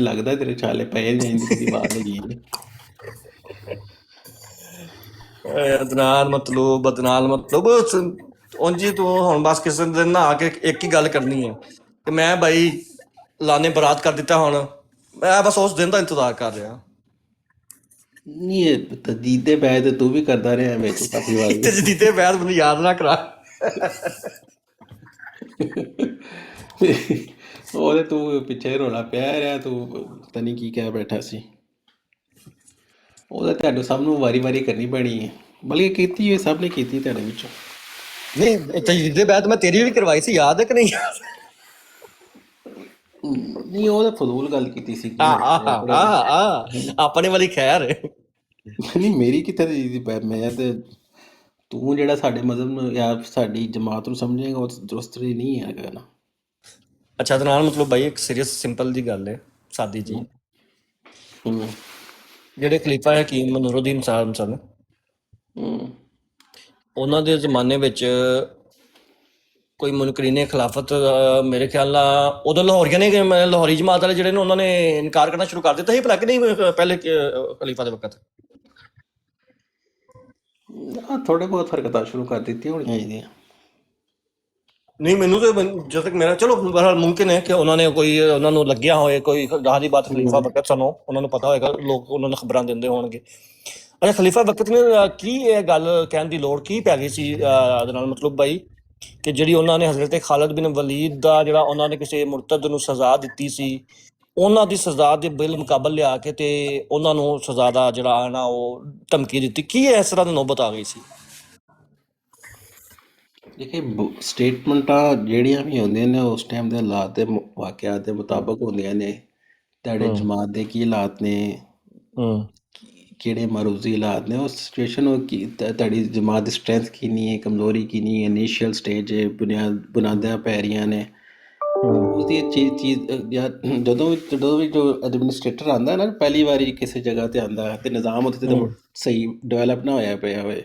ਲੱਗਦਾ ਤੇਰੇ ਛਾਲੇ ਪਏ ਨਹੀਂ, ਦੀ ਬਾਤ ਹੈਗੀ। ਅਦਨਾਨ ਮਤਲਬ ਉਂਝ ਹੀ ਤੂੰ ਹੁਣ ਬਸ ਕਿਸੇ ਦਿਨ ਨਾ ਆ ਕੇ ਇੱਕ ਹੀ ਗੱਲ ਕਰਨੀ ਹੈ ਕਿ ਮੈਂ ਬਾਈ ਲਾਨੇ ਬਰਾਤ ਕਰ ਦਿੱਤਾ। ਹੁਣ ਮੈਂ ਬਸ ਉਸ ਦਿਨ ਦਾ ਇੰਤਜ਼ਾਰ ਕਰ ਰਿਹਾ। ਨਹੀਂ ਇਹ ਤਜਦੀਦੇ ਬੈ ਤੇ ਤੂੰ ਵੀ ਕਰਦਾ ਰਿਹਾ ਵਿੱਚ ਕਾਫੀ ਵਾਰੀ। ਤੇ ਜਦੀਦੇ ਬਾਅਦ ਮੈਨੂੰ ਯਾਦ ਨਾ ਕਰਾ। ਉਹਦੇ ਤੂੰ ਪਿੱਛੇ ਰੋਣਾ ਪਿਆ ਰਿਹਾ, ਤੂੰ ਪਤਾ ਨਹੀਂ ਕੀ ਕਹਿ ਬੈਠਾ ਸੀ। ਉਹਦਾ ਤੁਹਾਨੂੰ ਸਭ ਨੂੰ ਵਾਰੀ ਕਰਨੀ ਪੈਣੀ ਹੈ, ਬਲਕਿ ਕੀਤੀ ਹੋਈ ਸਭ ਨੇ ਕੀਤੀ ਤੁਹਾਡੇ ਵਿੱਚੋਂ। ਨਹੀਂ ਜਦੀਦੇ ਬਾਅਦ ਮੈਂ ਤੇਰੀ ਵੀ ਕਰਵਾਈ ਸੀ, ਯਾਦ ਹੈ ਕਿ ਨਹੀਂ? ਨਹੀਂ ਉਹ ਤਾਂ ਫਜ਼ੂਲ ਗੱਲ ਕੀਤੀ ਸੀ। ਆਪਣੇ ਵਾਲੀ ਖੈਰ। ਨਹੀਂ ਮੇਰੀ ਕਿੱਥੇ ਦੀ ਮੈਂ ਤੇ ਤੂੰ ਜਿਹੜਾ ਸਾਡੇ ਮਜ਼ਹਬ ਨੂੰ ਜਾਂ ਸਾਡੀ ਜਮਾਤ ਨੂੰ ਸਮਝੇਗਾ ਉਹ ਦਰੁਸਤ ਨਹੀਂ ਹੈਗਾ ਨਾ। ਅੱਛਾ ਅਦਨਾਨ ਮਤਲਬ ਬਾਈ ਇੱਕ ਸੀਰੀਅਸ ਸਿੰਪਲ ਜੀ ਗੱਲ ਹੈ, ਸਾਦੀ ਜੀ। ਜਿਹੜੇ ਖਲੀਫਾ ਹਕੀਮ ਨੂਰੁੱਦੀਨ ਸਾਹਿਬ ਸਨ, ਉਹਨਾਂ ਦੇ ਜ਼ਮਾਨੇ ਵਿੱਚ ਕੋਈ ਮੁਨਕਰੀਨੇ ਖਿਲਾਫਤ ਮੇਰੇ ਖਿਆਲ ਨਾਲ ਉਦੋਂ ਲਾਹੌਰੀਆਂ ਨੇ, ਲਾਹੌਰੀ ਜਮਾਤ ਵਾਲੇ ਜਿਹੜੇ ਨੇ ਉਹਨਾਂ ਨੇ ਇਨਕਾਰ ਕਰਨਾ ਸ਼ੁਰੂ ਕਰ ਦਿੱਤਾ ਸੀ ਭਲਾ ਕਿ ਨਹੀਂ ਪਹਿਲੇ ਖਲੀਫਾ ਦੇ ਵਕਤ? ਥੋੜੇ ਬਹੁਤ ਹਰਕਤਾਂ ਸ਼ੁਰੂ ਕਰ ਦਿੱਤੀਆਂ ਹੋਣੀਆਂ ਇਹਦੀਆਂ। ਨਹੀਂ ਮੈਨੂੰ ਤੇ ਜਦ ਤੱਕ ਮੇਰਾ ਚਲੋ ਬਹਰਹਾਲ ਮੁਮਕਿਨ ਹੈ ਕਿ ਉਹਨਾਂ ਨੇ ਕੋਈ ਉਹਨਾਂ ਨੂੰ ਲੱਗਿਆ ਹੋਏ ਕੋਈ ਰਾਹ ਦੀ ਬਾਤ ਖਲੀਫਾ ਵਕਤ ਸਾਨੂੰ ਉਹਨਾਂ ਨੂੰ ਪਤਾ ਹੋਏਗਾ, ਲੋਕ ਉਹਨਾਂ ਨੂੰ ਖਬਰਾਂ ਦਿੰਦੇ ਹੋਣਗੇ। ਅੱਛਾ ਖਲੀਫਾ ਵਕਤ ਨੇ ਕੀ ਇਹ ਗੱਲ ਕਹਿਣ ਦੀ ਲੋੜ ਕੀ ਪੈ ਗਈ ਸੀ ਉਹਦੇ ਨਾਲ ਮਤਲਬ ਬਾਈ ਕਿ ਜਿਹੜੀ ਉਹਨਾਂ ਨੇ ਹਜ਼ਰਤ ਖਾਲਿਦ ਬਿਨ ਵਲੀਦ ਦਾ ਜਿਹੜਾ ਉਹਨਾਂ ਨੇ ਕਿਸੇ ਮੁਰਤਦ ਨੂੰ ਸਜ਼ਾ ਦਿੱਤੀ ਸੀ, ਉਹਨਾਂ ਦੀ ਸਜ਼ਾ ਦੇ ਬਿਲ ਮੁਕਾਬਲ ਲਿਆ ਕੇ ਤੇ ਉਹਨਾਂ ਨੂੰ ਸਜ਼ਾ ਦਾ ਜਿਹੜਾ ਨਾ ਉਹ ਧਮਕੀ ਦਿੱਤੀ। ਕੀ ਇਸ ਤਰ੍ਹਾਂ ਦੀ ਨੌਬਤ ਆ ਗਈ ਸੀ? ਦੇਖੇ ਸਟੇਟਮੈਂਟਾਂ ਜਿਹੜੀਆਂ ਵੀ ਹੁੰਦੀਆਂ ਨੇ ਉਸ ਟਾਈਮ ਦੇ ਹਾਲਾਤ ਦੇ ਵਾਕਿਆਤ ਦੇ ਮੁਤਾਬਕ ਹੁੰਦੀਆਂ ਨੇ। ਤੁਹਾਡੇ ਜਮਾਤ ਦੇ ਕੀ ਹਾਲਾਤ ਨੇ, ਕਿਹੜੇ ਮਰੂਜ਼ੀ ਹਾਲਾਤ ਨੇ, ਉਸ ਸਿਚੁਏਸ਼ਨ ਤੁਹਾਡੀ ਜਮਾਤ ਦੀ ਸਟਰੈਂਥ ਕਿੰਨੀ ਹੈ, ਕਮਜ਼ੋਰੀ ਕਿੰਨੀ ਹੈ, ਇਨੀਸ਼ੀਅਲ ਸਟੇਜ ਹੈ, ਬੁਨਿਆਦਾਂ ਪੈ ਰਹੀਆਂ ਨੇ। ਉਸਦੀ ਚੀਜ਼ ਜਾਂ ਜਦੋਂ ਵੀ ਜੋ ਐਡਮਿਨਿਸਟ੍ਰੇਟਰ ਆਉਂਦਾ ਨਾ ਪਹਿਲੀ ਵਾਰੀ ਕਿਸੇ ਜਗ੍ਹਾ 'ਤੇ ਆਉਂਦਾ ਅਤੇ ਨਿਜ਼ਾਮ ਉੱਥੇ ਤੇ ਸਹੀ ਡਿਵੈਲਪ ਨਾ ਹੋਇਆ ਪਿਆ ਹੋਵੇ,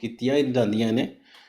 ਕੀਤੀਆਂ ਜਾਂਦੀਆਂ ਨੇ।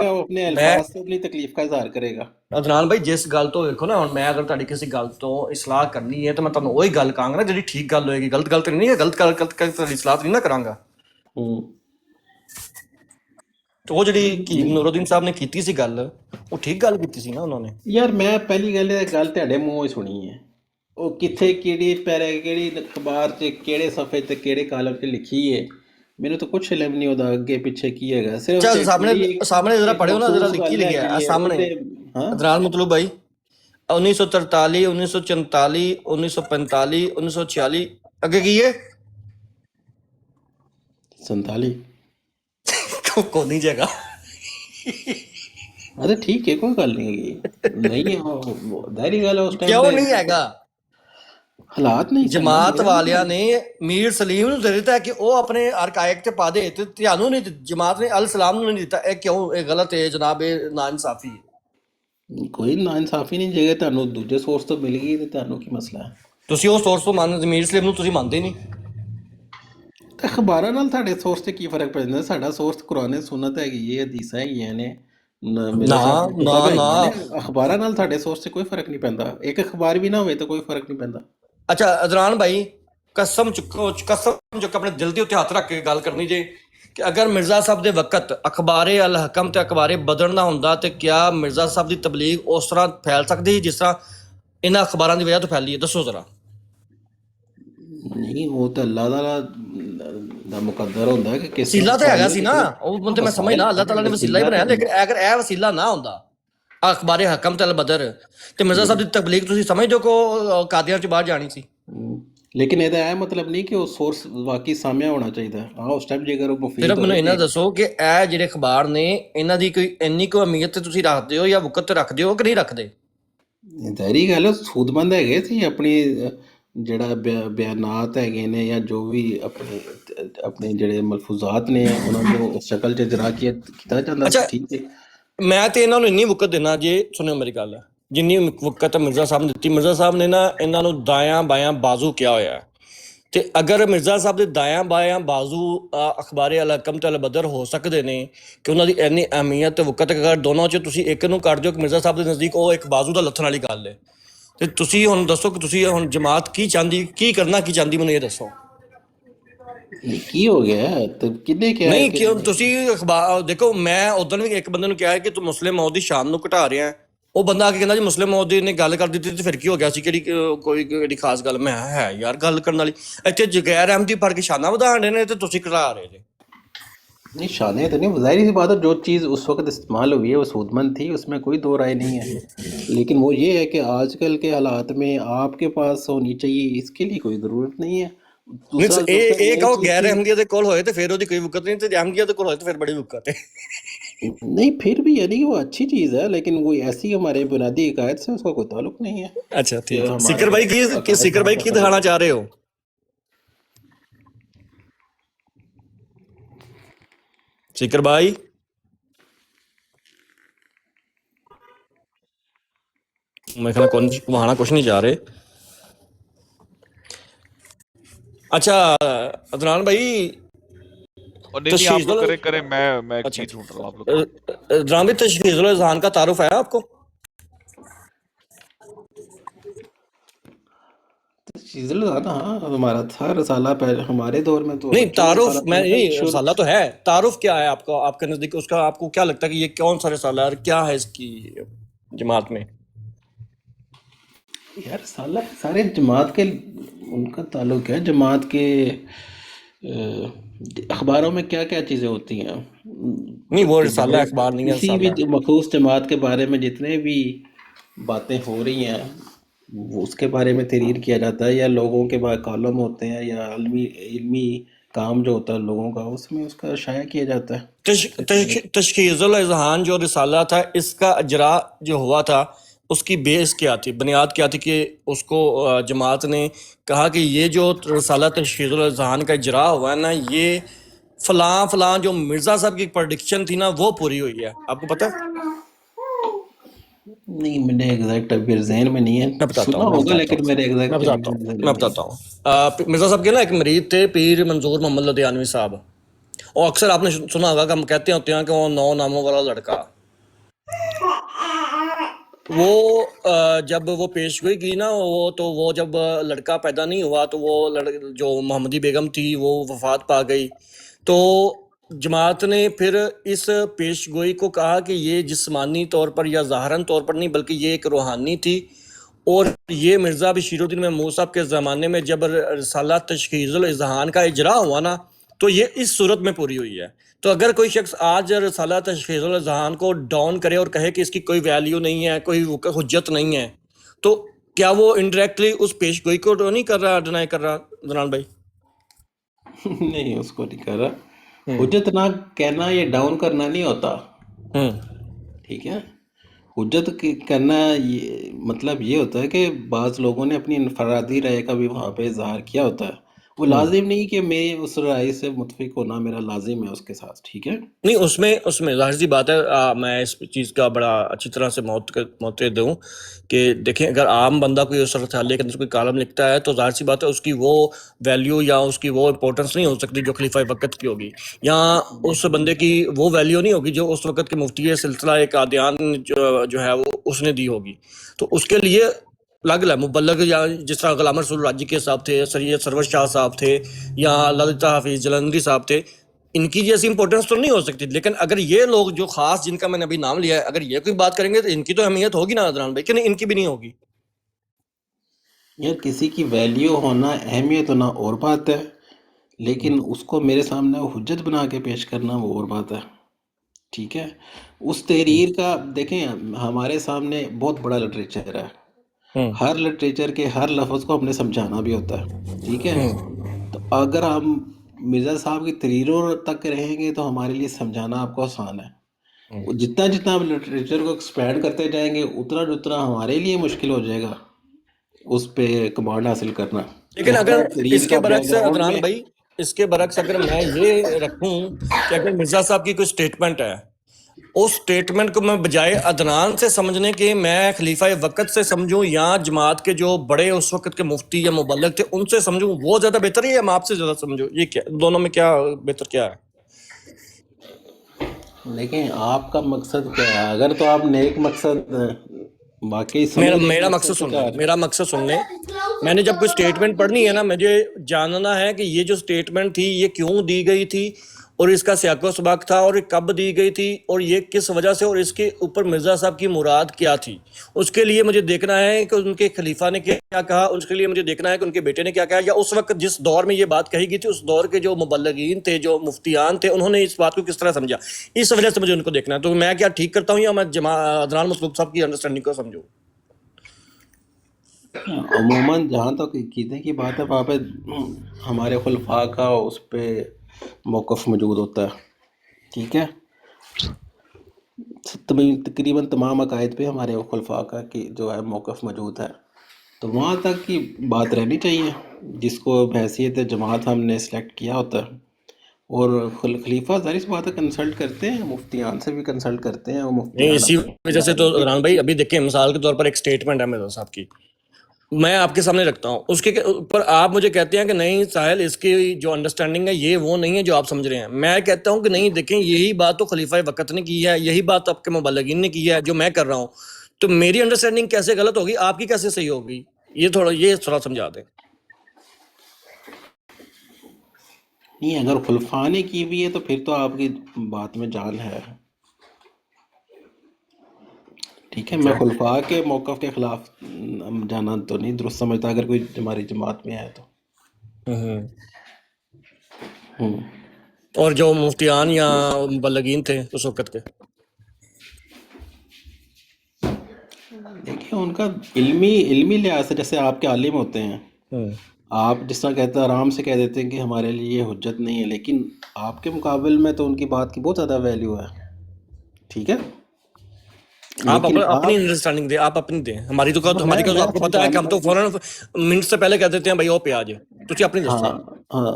ਉਹ ਆਪਣੇ ਅਲਫਾਜ਼ ਤੋਂ ਆਪਣੀ ਤਕਲੀਫ ਦਾ ਇਜ਼ਹਾਰ ਕਰੇਗਾ। ਅਦਨਾਨ ਭਾਈ ਜਿਸ ਗੱਲ ਤੋਂ ਵੇਖੋ ਨਾ ਹੁਣ ਮੈਂ ਅਗਰ ਤੁਹਾਡੀ ਕਿਸੇ ਗੱਲ ਤੋਂ ਇਸਲਾਹ ਕਰਨੀ ਹੈ ਤਾਂ ਮੈਂ ਤੁਹਾਨੂੰ ਉਹੀ ਗੱਲ ਕਹਾਂਗਾ ਨਾ ਜਿਹੜੀ ਠੀਕ ਗੱਲ ਹੋਏਗੀ। ਗਲਤ ਗੱਲ ਨਹੀਂ ਹੈ, ਗਲਤ ਤੁਹਾਡੀ ਇਸਲਾਹ ਨਹੀਂ ਨਾ ਕਰਾਂਗਾ। ਤੇ ਉਹ ਜਿਹੜੀ ਹਕੀਮ ਨੂਰੁੱਦੀਨ ਸਾਹਿਬ ਨੇ ਕੀਤੀ ਸੀ ਗੱਲ, ਉਹ ਠੀਕ ਗੱਲ ਕੀਤੀ ਸੀ ਨਾ ਉਹਨਾਂ ਨੇ। ਯਾਰ ਮੈਂ ਪਹਿਲੀ ਗੱਲ ਤੁਹਾਡੇ ਮੂੰਹੋਂ ਹੀ ਸੁਣੀ ਹੈ। ਉਹ ਕਿੱਥੇ ਕਿਹੜੀ ਪੈਰੇ ਕਿਹੜੀ ਅਖਬਾਰ 'ਚ ਕਿਹੜੇ ਸਫੇ ਤੇ ਕਿਹੜੇ ਕਾਲਮ 'ਚ ਲਿਖੀ ਹੈ ਮੈਨੂੰ ਤਾਂ ਕੁਛ ਇਲਮ ਨਹੀਂ ਉਹਦਾ ਅੱਗੇ ਪਿੱਛੇ ਕੀ ਹੈਗਾ। ਸਿਰਫ ਸਾਹਮਣੇ ਜਰਾ ਪੜਿਓ ਨਾ, ਜਰਾ ਲਿਖੀ ਲਿਖਿਆ ਸਾਹਮਣੇ ਅਦਨਾਨ ਮਤਲਬ ਭਾਈ 1943 1944 1945 1946 ਅੱਗੇ ਕੀ ਹੈ 47 ਕੋਨੀ ਜਗ੍ਹਾ। ਅਰੇ ਠੀਕ ਹੈ ਕੋਈ ਗੱਲ ਨਹੀਂ ਹੈਗੀ, ਨਹੀਂ ਦਾਇਰੀ ਗੱਲ ਉਸ ਟਾਈਮ ਕਿਉਂ ਨਹੀਂ ਹੈਗਾ? ਹਾਲਾਤ ਨਹੀਂ ਜਮਾਤ ਵਾਲਿਆਂ ਨੇ ਮੀਰ ਸਲੀਮ ਨੂੰ ਦੇ ਦਿੱਤਾ ਕਿ ਉਹ ਆਪਣੇ ਅਰਕਾਇਕ ਤੇ ਪਾ ਦੇ, ਤੇ ਤੁਹਾਨੂੰ ਨਹੀਂ, ਜਮਾਤ ਨੇ ਅਲ ਸਲਾਮ ਨੂੰ ਨਹੀਂ ਦਿੱਤਾ। ਇਹ ਕਿਉਂ? ਇਹ ਗਲਤ ਹੈ ਜਨਾਬ, ਇਹ ਨਾਇਨਸਾਫੀ ਹੈ। ਕੋਈ ਨਾਇਨਸਾਫੀ ਨਹੀਂ, ਜੇ ਤੁਹਾਨੂੰ ਦੂਜੇ ਸੋਰਸ ਤੋਂ ਮਿਲ ਗਈ ਤੇ ਤੁਹਾਨੂੰ ਕੀ ਮਸਲਾ ਹੈ? ਤੁਸੀਂ ਉਹ ਸੋਰਸ ਤੋਂ ਮੰਨ, ਮੀਰ ਸਲੀਮ ਨੂੰ ਤੁਸੀਂ ਮੰਨਦੇ ਨਹੀਂ। ਅਖਬਾਰਾਂ ਨਾਲ ਤੁਹਾਡੇ ਸੋਰਸ ਤੇ ਕੀ ਫਰਕ ਪੈ ਜਾਂਦਾ? ਸਾਡਾ ਸੋਰਸ ਕੁਰਾਨ ਸੁਨਨਤ ਹੈਗੀ, ਇਹ ਹਦੀਸਾਂ ਹੈਗੀਆਂ ਨੇ। ਅਖਬਾਰਾਂ ਨਾਲ ਤੁਹਾਡੇ ਸੋਰਸ ਤੇ ਕੋਈ ਫਰਕ ਨਹੀਂ ਪੈਂਦਾ। ਇੱਕ ਅਖਬਾਰ ਵੀ ਨਾ ਹੋਵੇ ਤਾਂ ਕੋਈ ਫਰਕ ਨਹੀਂ ਪੈਂਦਾ। ਅੱਛਾ ਅਦਨਾਨ ਭਾਈ ਕਸਮ ਚੁੱਕ ਆਪਣੇ ਦਿਲ ਦੇ ਉੱਤੇ ਹੱਥ ਰੱਖ ਕੇ ਗੱਲ ਕਰਨੀ ਜੇ ਕਿ ਅਗਰ ਮਿਰਜ਼ਾ ਸਾਹਿਬ ਦੇ ਵਕਤ ਅਖਬਾਰੇ ਅਲ ਹਕਮ ਤੇ ਅਖਬਾਰੇ ਬਦਲ ਨਾ ਹੁੰਦਾ ਤੇ ਕਿਆ ਮਿਰਜ਼ਾ ਸਾਹਿਬ ਦੀ ਤਬਲੀਗ ਉਸ ਤਰ੍ਹਾਂ ਫੈਲ ਸਕਦੀ ਸੀ ਜਿਸ ਤਰ੍ਹਾਂ ਇਹਨਾਂ ਅਖਬਾਰਾਂ ਦੀ ਵਜ੍ਹਾ ਤੋਂ ਫੈਲੀ ਹੈ? ਦੱਸੋ ਜ਼ਰਾ। نہیں وہ تو اللہ تعالیٰ دا مقدر ہوتا ہے کہ کس وسیلہ تو ਹੈਗਾ ਸੀ ਨਾ, ਉਹ ਬੰਦੇ ਮੈਂ ਸਮਝਦਾ ਅੱਲਾਹ ਤਾਲਾ ਨੇ ਵਸੀਲਾ ਹੀ ਬਣਾਇਆ, ਲੇਕਿਨ ਅਗਰ ਇਹ ਵਸੀਲਾ ਨਾ ਹੁੰਦਾ ਅਖਬਾਰੇ ਹਕਮ ਤਲ ਬਦਰ ਤੇ ਮਿਰਜ਼ਾ ਸਾਹਿਬ ਦੀ ਤਬਲੀਗ ਤੁਸੀਂ ਸਮਝਦੇ ਹੋ ਕਿ ਉਹ ਕਾਦੀਆਂ ਚ ਬਾਹਰ ਜਾਣੀ ਸੀ। لیکن یہ مطلب نہیں کہ وہ سورس واقعی سامنے ہونا چاہیے. ہاں اس ٹائم جے اگر وہ مفید ਸਿਰਫ ਮੈਨੂੰ ਇਹਨਾਂ ਦੱਸੋ ਕਿ ਇਹ ਜਿਹੜੇ ਅਖਬਾਰ ਨੇ ਇਹਨਾਂ ਦੀ ਕੋਈ ਇੰਨੀ ਕੋਈ ਅਹਿਮੀਅਤ ਤੇ ਤੁਸੀਂ ਰੱਖਦੇ ਹੋ ਜਾਂ ਵਕਤ ਤੇ ਰੱਖਦੇ ਹੋ ਕਿ ਨਹੀਂ ਰੱਖਦੇ؟ ظاہری ਗੱਲ ਹੈ ਸੂਦਮੰਦ ਹੈਗੇ ਸੀ ਆਪਣੀ ਜਿਹੜਾ ਬਿਆਨਾਤ ਹੈਗੇ ਨੇ ਜਾਂ ਜੋ ਵੀ ਆਪਣੇ ਜਿਹੜੇ ਮਲਫੂਜ਼ਾਤ ਨੇ ਉਹਨਾਂ ਨੂੰ ਉਸ ਸ਼ਕਲ 'ਚ ਇਜਰਾ ਕੀਤਾ ਜਾਂਦਾ ਸੀ. ਠੀਕ ਹੈ, ਮੈਂ ਤੇ ਇਹਨਾਂ ਨੂੰ ਇੰਨੀ ਵਕਤ ਦੇਣਾ, ਜੇ ਸੁਣਿਓ ਮੇਰੀ ਗੱਲ, ਜਿੰਨੀ ਵਕਤ ਮਿਰਜ਼ਾ ਸਾਹਿਬ ਨੇ ਦਿੱਤੀ, ਮਿਰਜ਼ਾ ਸਾਹਿਬ ਨੇ ਨਾ ਇਹਨਾਂ ਨੂੰ ਦਾਇਆਂ ਬਾਇਆਂ ਬਾਜ਼ੂ ਕਿਹਾ ਹੋਇਆ, ਤੇ ਅਗਰ ਮਿਰਜ਼ਾ ਸਾਹਿਬ ਦੇ ਦਾਇਆਂ ਬਾਇਆਂ ਬਾਜ਼ੂ ਅਖਬਾਰੇ ਅਲ ਹਕਮ ਤੇ ਅਲ ਬਦਰ ਹੋ ਸਕਦੇ ਨੇ ਕਿ ਉਹਨਾਂ ਦੀ ਇੰਨੀ ਅਹਿਮੀਅਤ ਤੇ ਵਕਤ, ਅਗਰ ਦੋਨੋਂ 'ਚ ਤੁਸੀਂ ਇੱਕ ਨੂੰ ਕੱਢ ਦਿਓ ਕਿ ਮਿਰਜ਼ਾ ਸਾਹਿਬ ਦੇ ਨਜ਼ਦੀਕ ਉਹ ਇੱਕ ਬਾਜ਼ੂ ਦਾ ਲੱਥਣ ਵਾਲੀ ਗੱਲ ਹੈ, ਤੇ ਤੁਸੀਂ ਹੁਣ ਦੱਸੋ ਕਿ ਤੁਸੀਂ ਹੁਣ ਜਮਾਤ ਕੀ ਚਾਹੁੰਦੀ, ਕੀ ਕਰਨਾ ਕੀ ਚਾਹੁੰਦੀ, ਮੈਨੂੰ ਇਹ ਦੱਸੋ। ਕੀ ਹੋ ਗਿਆ ਤੇ ਕਿੰਨੇ ਕਿਹਾ ਨਹੀਂ ਕਿਉਂ ਤੁਸੀਂ ਅਖਬਾਰ ਦੇਖੋ, ਮੈਂ ਉਦੋਂ ਵੀ ਇੱਕ ਬੰਦੇ ਨੂੰ ਕਿਹਾ ਕਿ ਤੂੰ ਮੁਸਲਿਮ ਮੌਤ ਦੀ ਸ਼ਾਨ ਨੂੰ ਘਟਾ ਰਿਹਾ, ਉਹ ਬੰਦਾ ਆ ਕੇ ਕਹਿੰਦਾ ਜੀ ਮੁਸਲਿਮ ਮੌਤ ਦੀ ਨੇ ਗੱਲ ਕਰ ਦਿੱਤੀ ਤੇ ਫਿਰ ਕੀ ਹੋ ਗਿਆ ਸੀ, ਕਿਹੜੀ ਖਾਸ ਗੱਲ? ਮੈਂ ਹੈ ਯਾਰ ਗੱਲ ਕਰਨ ਵਾਲੀ, ਇੱਥੇ ਜਗੈਰ ਅਹਿਮਦੀ ਫੜ ਕੇ ਸ਼ਾਨਾਂ ਵਧਾਣ ਰਹੇ ਨੇ ਤੇ ਤੁਸੀਂ ਘਟਾ ਰਹੇ ਜੇ। نہیں شانیں تو نہیں، ظاہری سی بات ہے جو چیز اس وقت استعمال ہوئی ہے وہ سودمند تھی، اس میں کوئی دو رائے نہیں ہے، لیکن وہ یہ ہے کہ آج کل کے حالات میں آپ کے پاس ہونی چاہیے، اس کے لیے کوئی ضرورت نہیں ہے. ਇਹ ਕਹੋ ਗੈਰ ਅਹਿਮਦੀਅਤ ਦੇ ਕੋਲ ਹੋਏ ਤੇ ਫਿਰ ਉਹਦੀ ਕੋਈ ਵਕਤ ਨਹੀਂ, ਤੇ ਅਹਿਮਦੀਅਤ ਦੇ ਕੋਲ ਹੋਏ ਤੇ ਫਿਰ ਬੜੀ ਵਕਤ ਹੈ. نہیں پھر بھی یعنی کہ وہ اچھی چیز ہے، لیکن وہ ایسی ہمارے بنیادی عقائد سے اس کا کوئی تعلق نہیں ہے. اچھا ٹھیک ہے. سکر بھائی کی دکھانا چاہ رہے ہو؟ سکر بھائی میں خیال وہاں کچھ نہیں چاہ رہے. اچھا عدنان بھائی، عدنان بھائی تشخیص الاذہان کا تعارف ہے آپ کو؟ چیز ہاں ہمارا تھا رسالہ پہلے ہمارے دور میں تو نہیں تعارف میں نہیں، رسالہ تو ہے، تعارف کیا ہے آپ کو، آپ کے نزدیک اس کا آپ کو کیا لگتا ہے کہ یہ کون سا رسالہ ہے، کیا ہے اس کی جماعت میں؟ یار رسالہ سارے جماعت کے ان کا تعلق ہے، جماعت کے اخباروں میں کیا کیا چیزیں ہوتی ہیں. نہیں وہ رسالہ اخبار نہیں ہے، کسی بھی مخصوص جماعت کے بارے میں جتنے بھی باتیں ہو رہی ہیں وہ اس کے بارے میں تحریر کیا جاتا ہے، یا لوگوں کے کالم ہوتے ہیں یا علمی کام جو ہوتا ہے لوگوں کا، اس میں اس کا شائع کیا جاتا ہے. تشخیص الاذہان جو رسالہ تھا، اس کا اجرا جو ہوا تھا اس کی بیس کیا تھی، بنیاد کیا تھی کہ اس کو جماعت نے کہا کہ یہ جو رسالہ تشخیص الاذہان کا اجرا ہوا ہے نا، یہ فلاں فلاں جو مرزا صاحب کی پریڈکشن تھی نا وہ پوری ہوئی ہے. آپ کو پتہ ہے؟ نہیں مجھے ایگزیکٹ ابھی ذہن میں نہیں ہے، سنا ہوگا لیکن میرے ایگزیکٹ میں بتاتا ہوں. مرزا صاحب کے نا ایک مرید تھے پیر منظور محمد لدھیانوی صاحب، اور اکثر آپ نے سنا ہوگا کہ ہم کہتے ہوتے ہیں کہ وہ 9 ناموں والا لڑکا، وہ جب وہ پیش گوئی کی نا، وہ جب لڑکا پیدا نہیں ہوا تو وہ جو محمدی بیگم تھی وہ وفات پا گئی، تو جماعت نے پھر اس پیش گوئی کو کہا کہ یہ جسمانی طور پر یا ظاہراً طور پر نہیں بلکہ یہ ایک روحانی تھی، اور یہ مرزا بشیر الدین محمود صاحب کے زمانے میں جب رسالہ تشخیص الاذہان کا اجرا ہوا نا تو یہ اس صورت میں پوری ہوئی ہے. تو اگر کوئی شخص آج رسالہ تشخیص الاذہان کو ڈاؤن کرے اور کہے کہ اس کی کوئی ویلیو نہیں ہے، کوئی حجت نہیں ہے، تو کیا وہ انڈائریکٹلی اس پیش گوئی کو نہیں کر رہا، ڈینائی کر رہا عدنان بھائی؟ نہیں اس کو نہیں کر رہا. حجت نہ کہنا یہ ڈاؤن کرنا نہیں ہوتا، ٹھیک ہے. حجت کرنا مطلب یہ ہوتا ہے کہ بعض لوگوں نے اپنی انفرادی رائے کا بھی وہاں پہ اظہار کیا ہوتا ہے، وہ لازم نہیں کہ میں اس رائے سے متفق ہونا میرا لازم ہے اس کے ساتھ، ٹھیک ہے. نہیں اس میں ظاہر سی بات ہے، میں اس چیز کا بڑا اچھی طرح سے معتقد ہوں کہ دیکھیں اگر عام بندہ کوئی اس رسالے کے اندر کوئی کالم لکھتا ہے تو ظاہر سی بات ہے اس کی وہ ویلیو یا اس کی وہ امپورٹنس نہیں ہو سکتی جو خلیفہ وقت کی ہوگی، یا اس بندے کی وہ ویلیو نہیں ہوگی جو اس وقت کے مفتی سلسلہ قادیان جو ہے وہ اس نے دی ہوگی. تو اس کے لیے الگ الگ مبلغ، یا جس طرح غلام رسول راجی کے صاحب تھے، سید سرور شاہ صاحب تھے، یا للت حافظ جلندری صاحب تھے، ان کی جیسی امپورٹنس تو نہیں ہو سکتی. لیکن اگر یہ لوگ جو خاص جن کا میں نے ابھی نام لیا ہے اگر یہ کوئی بات کریں گے تو ان کی تو اہمیت ہوگی نا عدنان بھائی، کہ نہیں ان کی بھی نہیں ہوگی؟ یار کسی کی ویلیو ہونا، اہمیت ہونا اور بات ہے، لیکن اس کو میرے سامنے حجت بنا کے پیش کرنا وہ اور بات ہے. ٹھیک ہے. اس تحریر کا دیکھیں، ہمارے سامنے بہت بڑا لٹریچر ہے. ہر لٹریچر کے ہر لفظ کو ہم نے سمجھانا بھی ہوتا ہے. ٹھیک ہے. تو اگر ہم مرزا صاحب کی تحریروں تک رہیں گے تو ہمارے لیے سمجھانا آپ کو آسان ہے. جتنا جتنا ہم لٹریچر کو ایکسپینڈ کرتے جائیں گے اتنا اتنا ہمارے لیے مشکل ہو جائے گا اس پہ کمانڈ حاصل کرنا. لیکن کہ اگر ہمیں اس تحریر کے کا برعکس بیک گراؤنڈ عدنان میں. بھائی، اس کے برعکس اگر میں یہ رکھوں کہ اگر مرزا صاحب کی کوئی سٹیٹمنٹ ہے، اس سٹیٹمنٹ کو میں بجائے عدنان سے سمجھنے کے میں خلیفہ وقت سے سمجھوں یا جماعت کے جو بڑے اس وقت کے مفتی یا مبلغ تھے ان سے سمجھوں، وہ زیادہ بہتر ہے یا میں آپ سے زیادہ سمجھوں؟ یہ کیا دونوں میں کیا بہتر کیا ہے؟ دیکھیں آپ کا مقصد کیا ہے. اگر تو آپ نیک مقصد واقعی میرا سمجھ رہے میرا مقصد مقصد سے سن لیں، کہا رہے میرا مقصد سن لیں. میں نے جب کوئی سٹیٹمنٹ پڑھنی ہے نا، مجھے جاننا ہے کہ یہ جو سٹیٹمنٹ تھی یہ کیوں دی گئی تھی، اور اس کا سیاق و سباق تھا، اور یہ کب دی گئی تھی، اور یہ کس وجہ سے، اور اس کے اوپر مرزا صاحب کی مراد کیا تھی. اس کے لیے مجھے دیکھنا ہے کہ ان کے خلیفہ نے کیا کہا، اس کے لیے مجھے دیکھنا ہے کہ ان کے بیٹے نے کیا کہا، یا اس وقت جس دور میں یہ بات کہی گئی تھی اس دور کے جو مبلغین تھے، جو مفتیان تھے، انہوں نے اس بات کو کس طرح سمجھا. اس وجہ سے مجھے ان کو دیکھنا ہے. تو میں کیا ٹھیک کرتا ہوں یا میں عدنان مطلوب صاحب کی انڈرسٹینڈنگ کو سمجھوں؟ عموماً جہاں تک عقیدے کی بات ہے وہاں پہ ہمارے خلفاء کا اس پہ موقف موجود ہوتا ہے. ٹھیک ہے. تقریباً تمام عقائد پہ ہمارے خلفاء کا کی جو ہے موقف موجود ہے. تو وہاں تک کی بات رہنی چاہیے جس کو بحیثیت جماعت ہم نے سلیکٹ کیا ہوتا ہے. اور خلیفہ ظاہر سی بات ہے کنسلٹ کرتے ہیں، مفتیان سے بھی کنسلٹ کرتے ہیں، اور نہیں، مفتیان اسی وجہ سے تو عدنان بھائی ابھی دیکھیں مثال کے طور پر ایک سٹیٹمنٹ ہے مرزا صاحب کی، میں آپ کے سامنے رکھتا ہوں، اس کے اوپر آپ مجھے کہتے ہیں کہ نہیں ساحل اس کی جو انڈرسٹینڈنگ ہے یہ وہ نہیں ہے جو آپ سمجھ رہے ہیں. میں کہتا ہوں کہ نہیں، دیکھیں یہی بات تو خلیفہ وقت نے کی ہے، یہی بات آپ کے مبلغین نے کی ہے جو میں کر رہا ہوں. تو میری انڈرسٹینڈنگ کیسے غلط ہوگی، آپ کی کیسے صحیح ہوگی؟ یہ تھوڑا سمجھا دیں. نہیں، اگر خلفاء نے کی ہوئی ہے تو پھر تو آپ کی بات میں جان ہے. ٹھیک ہے. میں خلفاء کے موقف کے خلاف جانا تو نہیں درست سمجھتا اگر کوئی ہماری جماعت میں ہے تو. اور جو مفتیان یا مبلغین تھے اس وقت کے، دیکھیں ان کا علمی لحاظ سے جیسے آپ کے عالم ہوتے ہیں، آپ جس طرح کہتے ہیں آرام سے کہہ دیتے ہیں کہ ہمارے لیے یہ حجت نہیں ہے، لیکن آپ کے مقابل میں تو ان کی بات کی بہت زیادہ ویلیو ہے. ٹھیک ہے. آپ لیکن اپنی آپ انڈرسٹینڈنگ دیں، آپ اپنی دیں. ہماری تو میں آپ کو پتا ہے کہ ہم تو فوراً منٹ سے پہلے کہہ دیتے ہیں بھائی وہ پیاز ہے، تو اپنی دسو. ہاں،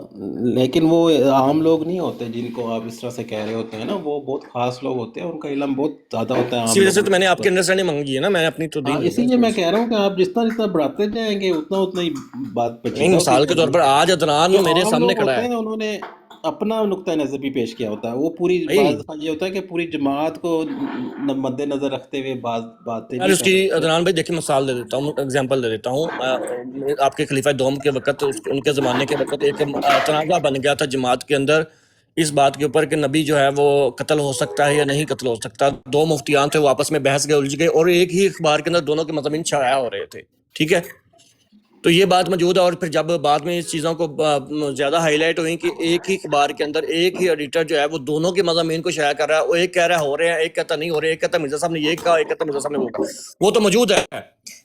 لیکن وہ عام لوگ نہیں ہوتے جن کو آپ اس طرح سے کہہ رہے ہوتے ہیں نا، وہ بہت خاص لوگ ہوتے ہیں، ان کا علم بہت زیادہ ہوتا ہے اسی عام وجہ سے لوگوں تو میں نے سے. آپ کی انڈرسٹینڈنگ مانگی ہے نا، میں نے اپنی تو دی ہاں، نہیں اسی ہے لیے نا. میں کہہ رہا ہوں کہ آپ جتنا بڑھاتے جائیں گے اتنا ہی بات بچے نہیں، گا. مثال کے طور پر آج عدنان جو میرے عام سامنے لوگ کھڑا ہوتے ہے ہیں انہوں نے اپنا نقطہ نظر بھی پیش کیا ہوتا ہے. وہ پوری بھائی. بعض دفعہ یہ ہوتا ہے کہ پوری جماعت کو مد نظر رکھتے ہوئے باتیں میں نہیں اس کر کی سکتے. عدنان بھائی دیکھیں مثال دے دیتا ہوں، ایگزامپل دے دیتا ہوں. آپ کے خلیفہ دوم کے وقت، ان کے زمانے کے وقت ایک تنازع بن گیا تھا جماعت کے اندر اس بات کے اوپر کہ نبی جو ہے وہ قتل ہو سکتا ہے یا نہیں قتل ہو سکتا. دو مفتیان تھے وہ آپس میں بحث گئے، الجھ گئے، اور ایک ہی اخبار کے اندر دونوں کے مضامین شائع ہو رہے تھے. ٹھیک ہے. تو یہ بات موجود ہے. اور پھر جب بعد میں اس چیزوں کو زیادہ ہائی لائٹ ہوئی کہ ایک ہی اخبار کے اندر ایک ہی ایڈیٹر جو ہے وہ دونوں کے مضامین کو شائع کر رہا ہے، وہ ایک کہہ رہا ہے ہو رہے ہیں، ایک کہتا نہیں ہو رہے، ایک کہتا مرزا صاحب نے یہ کہا، ایک کہتا مرزا صاحب نے وہ کہا. وہ تو موجود ہے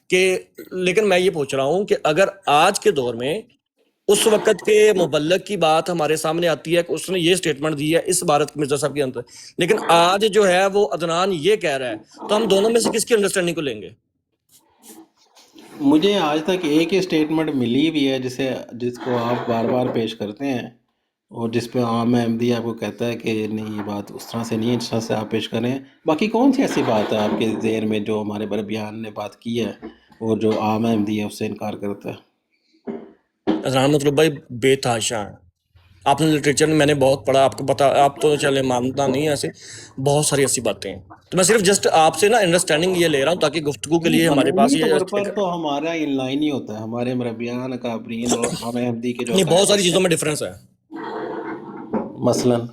کہ، لیکن میں یہ پوچھ رہا ہوں کہ اگر آج کے دور میں اس وقت کے مبلغ کی بات ہمارے سامنے آتی ہے کہ اس نے یہ سٹیٹمنٹ دی ہے اس عبارت مرزا صاحب کے اندر، لیکن آج جو ہے وہ عدنان یہ کہہ رہا ہے، تو ہم دونوں میں سے کس کی انڈرسٹینڈنگ کو لیں گے؟ مجھے آج تک ایک ہی اسٹیٹمنٹ ملی بھی ہے جس کو آپ بار بار پیش کرتے ہیں، اور جس پہ عام احمدی آپ کو کہتا ہے کہ نہیں یہ بات اس طرح سے نہیں ہے، اس طرح سے آپ پیش کریں. باقی کون سی ایسی بات ہے آپ کے ذہن میں جو ہمارے بڑے بیان نے بات کی ہے اور جو عام احمدی ہے اس سے انکار کرتا ہے؟ عدنان مطلوب بھائی بے تحاشا ہے. آپ نے لٹریچر میں میں نے بہت پڑھا، آپ کو پتا، آپ تو چلے مانتا نہیں ایسے بہت ساری ایسی باتیں ہیں. تو میں صرف جسٹ آپ سے نا انڈرسٹینڈنگ یہ لے رہا ہوں تاکہ گفتگو کے لیے ہمارے پاس عمومی یہ طور پر تو ہمارا ان لائن ہی ہوتا ہے، ہمارے مربیان اکابرین اور عام احمدی کے جو نہیں، بہت عقائد ساری ہوتے چیزوں ہیں. میں ڈفرینس ہے. مثلاً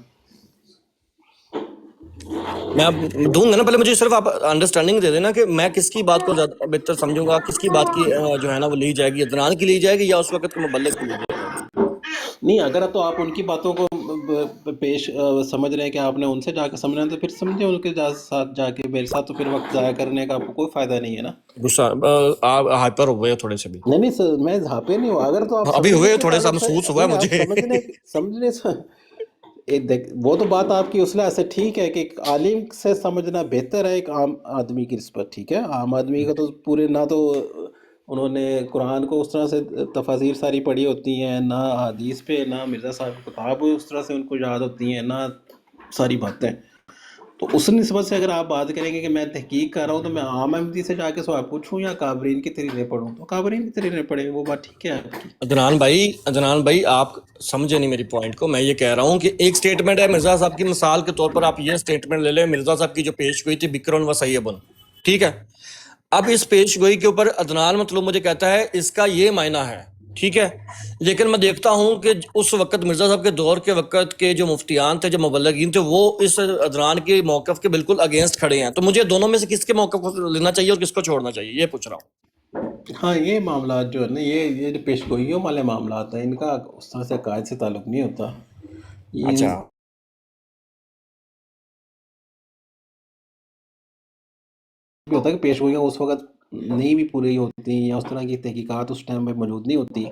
میں اب دوں گا نا، پہلے مجھے صرف آپ انڈرسٹینڈنگ دے دینا کہ میں کس کی بات کو زیادہ بہتر سمجھوں گا، کس کی بات کی جو ہے نا وہ لی جائے گی، عدنان کی لی جائے گی یا اس وقت کے مبلغ کی لی جائے گی؟ نہیں، اگر تو آپ ان کی باتوں کو پیش سمجھ رہے ہیں کہ آپ نے ان سے جا کے سمجھنا ہے تو پھر سمجھے ان کے ساتھ جا کے، میرے ساتھ تو پھر وقت ضائع کرنے کا آپ کو کوئی فائدہ نہیں ہے نا. غصہ آپ ہائپر ہو گئے تھوڑے سے بھی. نہیں سر، میں جھاپے نہیں ہوں. اگر تو آپ ابھی سمجھنے ہوئے کے تھوڑے سا تعلق سے، محسوس ہوا ہے نہیں آپ مجھے. سمجھنے وہ تو بات آپ کی اس لحاظ سے ٹھیک ہے کہ ایک عالم سے سمجھنا بہتر ہے ایک عام آدمی کی نسبت. ٹھیک ہے، عام آدمی کا تو پورے نہ تو انہوں نے قرآن کو اس طرح سے تفاسیر ساری پڑھی ہوتی ہیں، نہ حدیث پہ، نہ مرزا صاحب کی کتاب اس طرح سے ان کو یاد ہوتی ہیں، نہ ساری باتیں. تو اس نسبت سے اگر آپ بات کریں گے کہ میں تحقیق کر رہا ہوں تو میں عام احمدی سے جا کے سوال پوچھوں یا کابرین کی تحریریں پڑھوں، تو کابرین کی تحریریں پڑھیں، وہ بات ٹھیک ہے آپ کی. عدنان بھائی آپ سمجھے نہیں میری پوائنٹ کو. میں یہ کہہ رہا ہوں کہ ایک سٹیٹمنٹ ہے مرزا صاحب کی، مثال کے طور پر آپ یہ سٹیٹمنٹ لے لیں، مرزا صاحب کی جو پیش گوئی تھی بکرن و سیبن، ٹھیک ہے. اب اس پیش گوئی کے اوپر عدنان مطلب مجھے کہتا ہے اس کا یہ معنی ہے، ٹھیک ہے. لیکن میں دیکھتا ہوں کہ اس وقت مرزا صاحب کے دور کے وقت کے جو مفتیان تھے، جو مبلغین تھے، وہ اس عدنان کے موقف کے بالکل اگینسٹ کھڑے ہیں. تو مجھے دونوں میں سے کس کے موقف کو لینا چاہیے اور کس کو چھوڑنا چاہیے، یہ پوچھ رہا ہوں. ہاں، یہ معاملات جو ہے نا، یہ جو پیش گوئیوں والے معاملات ہیں، ان کا اس طرح سے قائد سے تعلق نہیں ہوتا. اچھا، بھی ہوتا ہے کہ پیش گوئیاں اس وقت نہیں بھی پوری ہوتی یا اس طرح کی تحقیقات اس ٹائم پہ موجود نہیں ہوتی،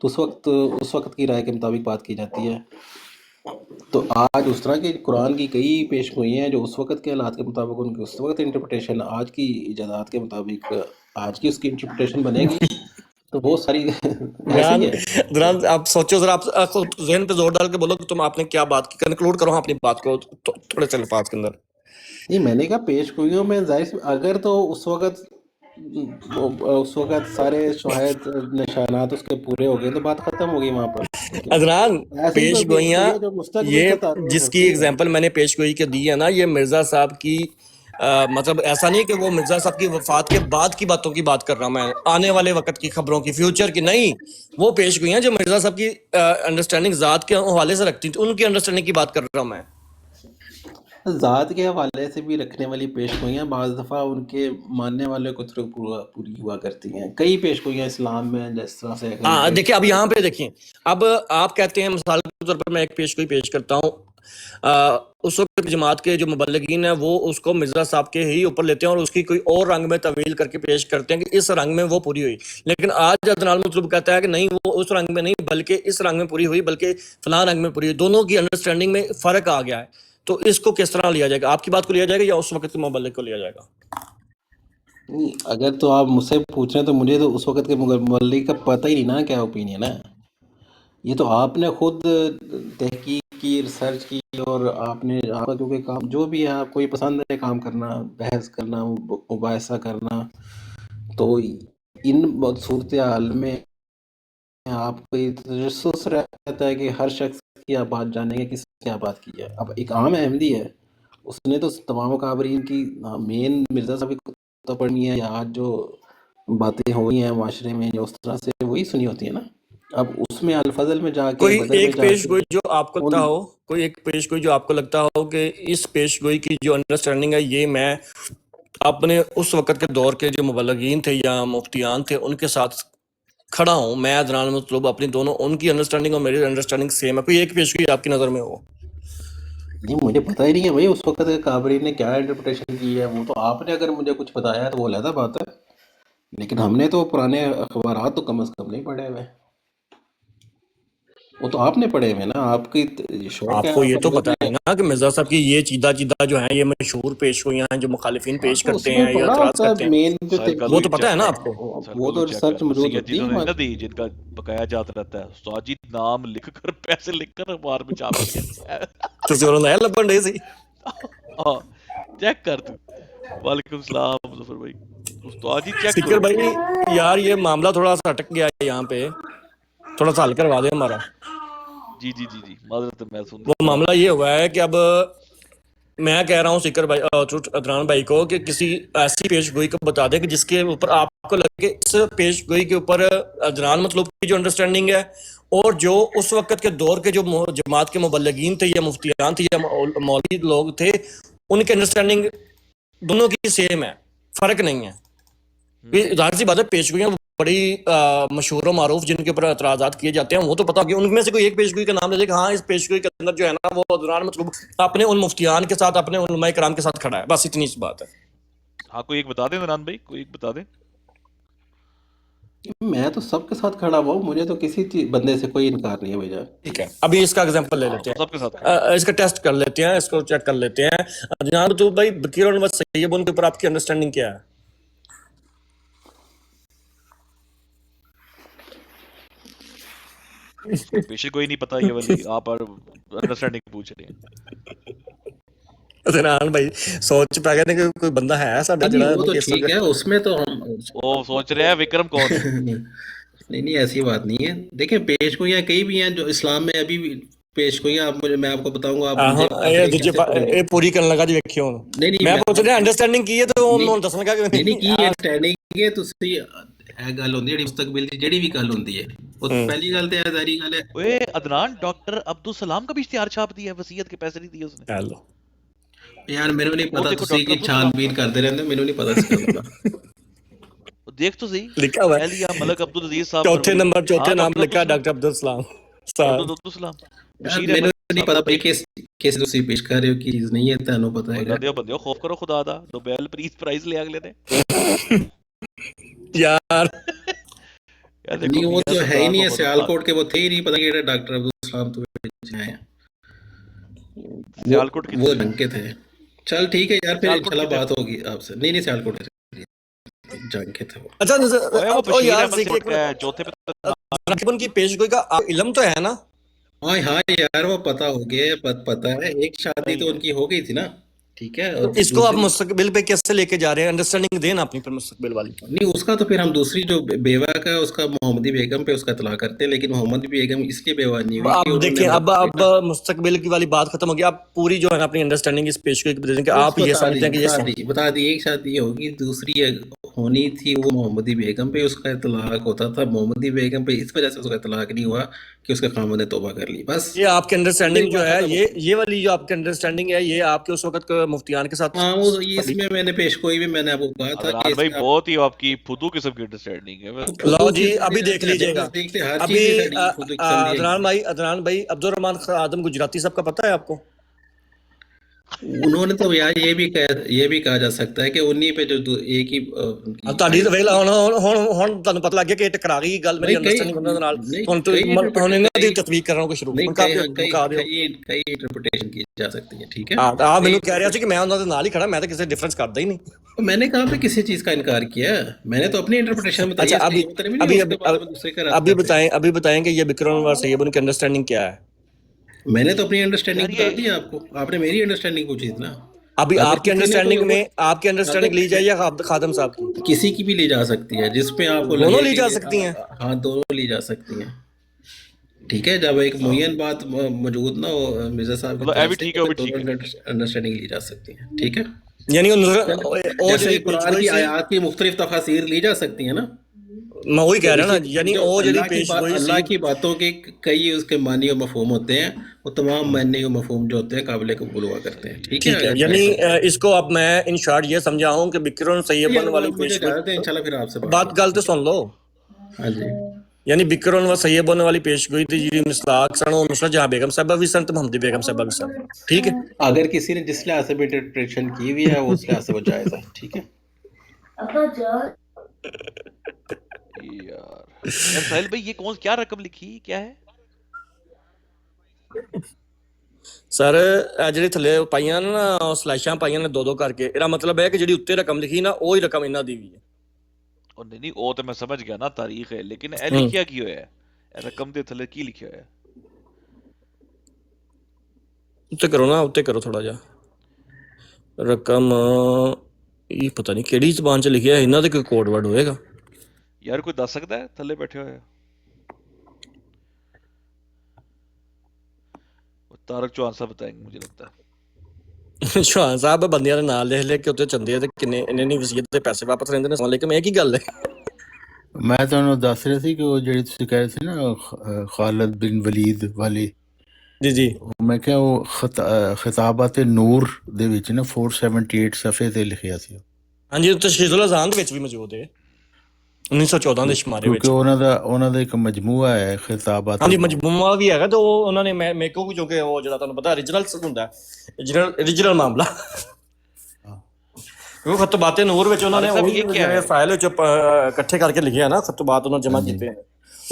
تو اس وقت کی رائے کے مطابق بات کی جاتی ہے. تو آج اس طرح کی قرآن کی کئی پیش گوئی ہیں جو اس وقت کے حالات کے مطابق ان کی اس وقت انٹرپریٹیشن، آج کی ایجادات کے مطابق آج کی اس کی انٹرپریٹیشن بنے گی. تو وہ ساری ایسے ہی ہے. عدنان آپ سوچو ذرا، آپ ذہن پہ زور ڈال کے بولو کہ تم آپ نے کیا بات کی، کنکلوڈ کرو اپنی بات کو تھوڑے سے الفاظ کے اندر. نہیں، میں نے کہا پیش گوئیوں میں ظاہر اگر تو اس وقت سارے شواہد نشانات اس کے پورے ہو گئے تو بات ختم ہو گئی وہاں پر. عدنان ایسے ہی پیش کوئی پیش گوئیاں، گوئی ہے جو مستقبل یہ سے تعلق جس کی رکھتی ہے. اگزامپل میں نے پیش گوئی کے دی ہے نا، یہ مرزا صاحب کی مطلب ایسا نہیں کہ وہ مرزا صاحب کی وفات کے بعد کی باتوں کی بات کر رہا ہوں میں، آنے والے وقت کی خبروں کی، فیوچر کی نہیں. وہ پیش گوئیاں جو مرزا صاحب کی انڈرسٹینڈنگ ذات کے حوالے سے رکھتی تھی، ان کی انڈرسٹینڈنگ کی بات کر رہا ہوں میں. ذات کے حوالے سے بھی رکھنے والی پیش گوئیاں بعض دفعہ ان کے ماننے والے کو تھرو پوری ہوا کرتی ہیں. کئی پیش گوئیاں اسلام میں جس طرح سے ہاں دیکھیں، اب یہاں پہ دیکھیں، اب آپ کہتے ہیں مثال کے طور پر میں ایک پیش گوئی پیش کرتا ہوں، اس وقت جماعت کے جو مبلغین ہیں وہ اس کو مرزا صاحب کے ہی اوپر لیتے ہیں اور اس کی کوئی اور رنگ میں تعویل کر کے پیش کرتے ہیں کہ اس رنگ میں وہ پوری ہوئی. لیکن آج عدنان مطلوب کہتا ہے کہ نہیں، وہ اس رنگ میں نہیں بلکہ اس رنگ میں پوری ہوئی، بلکہ فلاں رنگ میں پوری ہوئی. دونوں کی انڈرسٹینڈنگ میں فرق آ گیا ہے. تو اس کو کس طرح لیا جائے گا؟ آپ کی بات کو لیا جائے گا یا اس وقت کے مبلغ کو لیا جائے گا؟ اگر تو آپ مجھ سے پوچھ رہے ہیں تو مجھے تو اس وقت کے مبلغ کا پتہ ہی نہیں نا کیا اوپینین ہے. یہ تو آپ نے خود تحقیق کی، ریسرچ کی، اور آپ نے کیونکہ کام جو بھی ہے آپ کو یہ پسند ہے کام کرنا، بحث کرنا، مباحثہ کرنا، تو ان صورتحال میں آپ کو یہ تجسس رہتا ہے کہ ہر شخص کی آپ بات جانیں گے کس کیا بات کی ہے. اب ایک عام احمدی ہے، اس نے تو تمام کابرین کی مین مرزا صاحب کی کتب پڑھنی ہے، یا آج جو باتیں ہوئی ہیں معاشرے میں جو اس طرح سے وہی سنی ہوتی ہے نا. اب اس میں الفضل میں جا کے، کوئی بدر میں ایک جا پیش کے گوئی جو آپ کو لگتا ہو، کوئی ایک پیش گوئی جو آپ کو لگتا ہو کہ اس پیش گوئی کی جو انڈرسٹینڈنگ ہے، یہ میں اپنے اس وقت کے دور کے جو مبلغین تھے یا مفتیان تھے ان کے ساتھ کھڑا ہوں، میں عدنان مطلوب اپنی دونوں ان کی انڈرسٹینڈنگ اور میری انڈرسٹینڈنگ سیم ہے، کوئی ایک پیش گوئی آپ کی نظر میں ہو؟ نہیں، مجھے پتہ ہی نہیں ہے بھائی اس وقت کے کابرین نے کیا انٹرپریٹیشن کی ہے. وہ تو آپ نے اگر مجھے کچھ بتایا ہے تو وہ علیحدہ بات ہے، لیکن ہم نے تو پرانے اخبارات تو کم از کم نہیں پڑھے ہوئے. وہ تو آپ نے پڑھے ہوئے نا، آپ کی شوق ہے، آپ کو یہ آپ تو لوگوں پتا نے. ہے نا کہ مرزا صاحب کی یہ چیدہ جو ہیں، یہ مشہور پیش گوئیاں ہیں جو مخالفین ہاں، پیش تو اس کرتے میں ہیں یا پڑھا اعتراض ہوتا کرتے ہے ہیں، مین جو ساحل وہ کالوئی تو پتا چیک ہے نا کر آپ کو. ساحل وہ کالوئی تو چیک کر ریسرچ موجود سید ہوتی جنہوں نے ہے. نہ دی، جن کا بقایا جات رہتا ہے، ساجد نام لکھ کر پیسے لکھ کر اخبار میں چھاپ دیا. تو جو نیا لبن ڈے سی. ہاں، چیک کر تو. وعلیکم السلام مظفر بھائی. استاد جی چیک سکر کرو. بھائی یار یہ معاملہ تھوڑا سا اٹک گیا ہے یہاں پہ، تھوڑا سا حل کروا دیں ہمارا. جی جی جی جی معذرت ہے، میں وہ سن رہا معاملہ تھا. یہ ہوا ہے کہ اب میں کہہ رہا ہوں سکر بھائی، عدنان بھائی کو کہ کسی ایسی پیش گوئی کو بتا دیں کہ جس کے اوپر آپ کو لگے کہ اس پیش گوئی کے اوپر عدنان مطلوب کی جو انڈرسٹینڈنگ ہے اور جو اس وقت کے دور کے جو جماعت کے مبلغین تھے یا مفتیان تھے یا مولوی لوگ تھے ان کی انڈرسٹینڈنگ دونوں کی سیم ہے, فرق نہیں ہے. ظاہر سی بات ہے پیشگوئیاں بڑی مشہور و معروف جن کے اوپر اعتراضات کیے جاتے ہیں, وہ تو پتا ہوگی. ان میں سے کوئی ایک پیشگوئی کا نام لے لے کہ ہاں اس پیشگوئی کے اندر جو ہے نا وہ عدنان مطلوب اپنے ان مفتیان کے ساتھ, اپنے علماء کرام کے ساتھ کھڑا ہے, بس اتنی سی بات ہے. ہاں کوئی ایک بتا دیں عدنان بھائی, کوئی ایک بتا دیں. میں تو سب کے ساتھ کھڑا ہوا ہوں, مجھے تو کسی بندے سے کوئی انکار نہیں ہے بھائی جان. ٹھیک ہے, ابھی اس کا ایگزامپل لے لیتے سب کے ساتھ ہیں, اس کا ٹیسٹ کر لیتے ہیں, اس کو چیک کر لیتے ہیں. جناب تو بھائی بکیر اور سیب ان کے اوپر آپ کی انڈرسٹینڈنگ کیا ہے؟ پیشے کوئی نہیں پتا, یہ والی آپ انڈرسٹینڈنگ پوچھ رہے ہیں. عدنان بھائی سوچ پا گئے کہ کوئی بندہ ہے ساڈا جڑا وہ تو ٹھیک ہے, اس میں تو ہم وہ سوچ رہے ہیں وکرم کون ہے. نہیں ایسی بات نہیں ہے. دیکھیں پیش گوئیاں کئی بھی ہیں جو اسلام میں ابھی بھی پیش گوئیاں, میں آپ کو بتاؤں گا. پوری کرنے لگا جی ویکھیو میں پوچھ رہا انڈرسٹینڈنگ کی ہے تو انہوں نے دسنا لگا کہ نہیں کی انڈرسٹینڈنگ ہے. تسی گل ہوندی ہے مستقبل دی جڑی بھی گل ہوندی ہے, وہ پہلی گل تے ظاہری گل ہے. اوئے عدنان ڈاکٹر عبدالسلام کا بھی اشتہار چھاپ دیا ہے, وصیت کے پیسے نہیں دیے اس نے. یار میرے نہیں پتا, تسی کی چھان بین کرتے رہتے, میرے نہیں پتا اس کا. دیکھ تو صحیح لکھا ہوا اہلیہ ملک عبدالعزیز صاحب, چوتھے نام لکھا ڈاکٹر عبدالسلام عبدالسلام. میرے نہیں پتا بھائی کس تسی پیش کر رہے ہو کی چیز نہیں ہے, تانوں پتہ ہے. بندیو بندیو خوف کرو خدا دا, نوبیل پرائز لے اگلے نے یار. نہیں وہ تو ہے ہی نہیں ہے, سیالکوٹ کے وہ تھے ہی نہیں, پتہ کہ ڈاکٹر عبدالسلام تو ہیں سیالکوٹ کی وہ ڈنگ کے تھے. چل ٹھیک ہے یار, پھر انشاءاللہ بات ہوگی آپ سے. نہیں سیالکوٹ جنگ کے تھے وہ. اچھا یار چوتھے پہ کی پیشگوئی کا علم تو ہے نا؟ ہاں یار وہ پتا ہو گیا, پتا ہے. ایک شادی تو ان کی ہو گئی تھی نا, ٹھیک ہے. اس کو آپ مستقبل پہ کیسے لے کے جا رہے ہیں؟ انڈرسٹینڈنگ دیں اپنی پر مستقبل والی. نہیں اس کا تو پھر ہم دوسری جو بیوہ کا اس کا محمدی بیگم پہ اس کا اطلاع کرتے ہیں, لیکن محمدی بیگم اس لیے بیوہ نہیں ہوئی. آپ دیکھیں اب مستقبل کی والی بات ختم ہوگی, آپ پوری جو ہے اپنی انڈرسٹینڈنگ اس پیشگوئی کی دے دیں کہ آپ یہ سمجھتے ہیں کہ یہ بتا دی. ایک شادی ہوگی, دوسری ہونی تھی وہ محمدی بیگم پہ اس کا اطلاق ہوتا تھا. محمدی بیگم پہ اس وجہ سے اس کا اطلاق نہیں ہوا کہ اس کا خامد نے توبہ کر لی. بس یہ آپ کی انڈرسٹینڈنگ جو ہے, یہ والی جو آپ کی انڈرسٹینڈنگ ہے, یہ آپ کے اس وقت مفتیان کے ساتھ. ہاں وہ اس میں نے پیش کوئی بھی میں نے آپ کو کہا تھا کہ بھائی بہت ہی آپ کی فدو قسم کی انڈرسٹینڈنگ ہے. لو جی ابھی دیکھ لیجئے گا. ابھی عدنان بھائی عبدالرحمان خادم گجراتی صاحب کا پتہ ہے آپ کو؟ انہوں نے تو یار یہ بھی کہا جا سکتا ہے کہ انہی پہ جو ایک ہی تہاڈی تو ویلا ہن تانوں پتہ لگ گیا کہ ٹکرا گئی گل میری انڈرسٹینڈنگ بندے نال. ہن انہاں دی تطبیق کرنا کو شروع کر دیو. کئی انٹرپریٹیشن کی جا سکتی ہے, ٹھیک ہے. ہاں مینوں کہہ رہا سی کہ میں انہاں دے نال ہی کھڑا, میں تو کسی ڈفرنس کردا ہی نہیں. میں نے کہا پہ کسی چیز کا انکار کیا, میں نے تو اپنی انٹرپریٹیشن بتائی. ابھی بتائیں کہ یہ بکر انور سیب ان کی انڈرسٹینڈنگ کیا ہے. میں نے تو اپنی انڈرسٹینڈنگ بتا دی آپ کو, آپ نے میری انڈرسٹینڈنگ پوچھی تھی نا. ابھی آپ کی انڈرسٹینڈنگ میں آپ کی انڈرسٹینڈنگ لی جائے یا خادم صاحب کی؟ کسی کی بھی لی جا سکتی ہے جس پہ آپ کو دونوں لی جا سکتی ہیں. ہاں دونوں لی جا سکتی ہیں, ٹھیک ہے. جب ایک معین بات موجود نہ ہو مرزا صاحب کی انڈرسٹینڈنگ لی جا سکتی ہے, ٹھیک ہے. یعنی جیسے قرآن کی آیات کی مختلف تفاسیر لی جا سکتی ہیں نا, میں وہی کہہ رہا نا. یعنی وہ جڑی پیش گوئی اللہ کی باتوں کے کئی اس کے معنی و مفہوم ہوتے ہیں, وہ تمام معنی و مفہوم جو ہوتے ہیں قابل قبول ہوا کرتے ہیں, ٹھیک ہے. یعنی اس کو اب میں ان شارٹ یہ سمجھا ہوں کہ بکر سیبن والی پیش گوئی, انشاءاللہ پھر آپ سے بات گل تو سن لو. ہاں جی. یعنی بکر و سیبن والی پیش گوئی تھی جی مصداق سن, وہ نصرت جہاں بیگم صاحبہ بھی سن, تو محمدی بیگم صاحبہ بھی سن, ٹھیک ہے. اگر کسی نے جس لحاظ سے بھی انٹرپریٹیشن کی ہوئی ہے وہ اس لحاظ سے وہ جائز ہے, ٹھیک ہے. یار سہیل بھائی یہ کیا رقم لکھی, کیا ہے سر؟ جڑی تھلے پائیاں نا سلائشاں پائیاں نے 2-2 کر کے, میرا مطلب ہے کہ جڑی اتنے رقم لکھی نا وہی رقم انہاں دی بھی ہے. نہیں وہ تو میں سمجھ گیا نا, تاریخ ہے, لیکن اے لکھیا کی ہویا ہے رقم دے تھلے کی لکھیا ہویا ہے؟ اتنے کرو نا, اتنے کرو تھوڑا جا. رقم یہ پتہ نہیں کیڑی زبان چ لکھیا ہے, انہاں دے کوئی کوڈ ورڈ ہوئے گا یار, کوئی دس سکتا ہے تھلے بیٹھے ہوئے؟ تارک چوہان صاحب بتائیں گے مجھے لگتا ہے. چوہان صاحب بندیاں دے نام لکھ لے کے اتنے چندے تے کنے انہاں وصیت دے پیسے واپس رہندے نے. السلام علیکم, یہ کی گل ہے؟ میں تانوں دس رہا سی کہ وہ جڑی تسی کہہ رہے سی نا خالد بن ولید والی, ਜੀ ਜੀ ਮੈਂ ਕਿਹਾ ਉਹ ਖਿਤਾਬਾਤ ਨੂਰ ਦੇ ਵਿੱਚ ਨਾ 478 ਸਫੇ ਤੇ ਲਿਖਿਆ ਸੀ, ਹਾਂਜੀ ਉਹ ਤਸ਼ਹੀਦੁਲ ਅਜ਼ਾਨ ਦੇ ਵਿੱਚ ਵੀ ਮੌਜੂਦ ਹੈ 1914 ਦੇ ਸ਼ਮਾਰੇ ਵਿੱਚ। ਕਿਉਂਕਿ ਉਹਨਾਂ ਦਾ ਇੱਕ ਮਜਮੂਆ ਹੈ ਖਿਤਾਬਾਤ। ਹਾਂਜੀ ਮਜਮੂਆ ਵੀ ਹੈਗਾ, ਤੇ ਉਹ ਉਹਨਾਂ ਨੇ ਮੇਕੋ ਜੋ ਕਿ ਉਹ ਜਿਹੜਾ ਤੁਹਾਨੂੰ ਪਤਾ origignal ਹੁੰਦਾ, origignal ਮਾਮਲਾ ਉਹ ਖਤਬਾਤ ਨੂਰ ਵਿੱਚ ਉਹਨਾਂ ਨੇ ਉਹ ਫਾਈਲ ਵਿੱਚ ਇਕੱਠੇ ਕਰਕੇ ਲਿਖਿਆ ਨਾ, ਖਤਬਾਤ ਉਹਨਾਂ ਜਮ੍ਹਾਂ ਕੀਤੇ ਨੇ।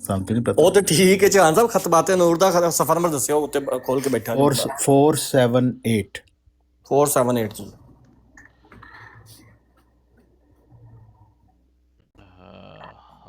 ਸਾਨੂੰ ਨਹੀਂ ਪਤਾ। ਉਹ ਤੇ ਠੀਕ ਹੈ ਚਾਨ ਸਾਹਿਬ, ਖਤਬਾਤ ਨੂਰ ਦਾ ਸਫਾ ਨੰਬਰ ਦੱਸਿਓ, ਉੱਤੇ ਖੋਲ ਕੇ ਬੈਠਾ 478 478 ਜੀ।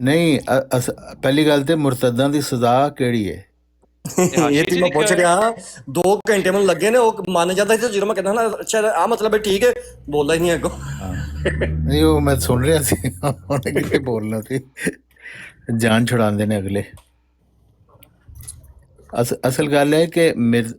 ਨਹੀਂ ਪਹਿਲੀ ਗੱਲ ਤੇ ਮੁਰਤਦਾਂ ਦੀ ਸਜ਼ਾ ਕਿਹੜੀ ਹੈ ਇਹ ਤੇ ਮੈਂ ਪੁੱਛ ਰਿਹਾ, 2 ਘੰਟੇ ਮੈਨੂੰ ਲੱਗੇ ਨੇ, ਉਹ ਮੰਨ ਜਾਂਦਾ ਸੀ ਜਦੋਂ ਮੈਂ ਕਹਿੰਦਾ ਨਾ ਅੱਛਾ ਆ ਮਤਲਬ ਹੈ ਠੀਕ ਹੈ, ਬੋਲਦਾ ਹੀ ਨਹੀਂ ਅੱਗੋਂ। ਨਹੀਂ ਉਹ ਮੈਂ ਸੁਣ ਰਿਹਾ ਸੀ, ਉਹਨੇ ਕਿਤੇ ਬੋਲਣਾ ਸੀ, ਜਾਨ ਛੁਡਾਉਂਦੇ ਨੇ ਅਗਲੇ। ਅਸਲ ਗੱਲ ਹੈ ਕਿ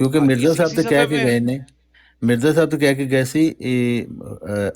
ਕਿਉਂਕਿ ਮਿਰਜ਼ਾ ਸਾਹਿਬ ਤੇ ਕਹਿ ਕੇ ਗਏ ਨੇ, ਮਿਰਜ਼ਾ ਸਾਹਿਬ ਤੇ ਕਹਿ ਕੇ ਗਏ ਸੀ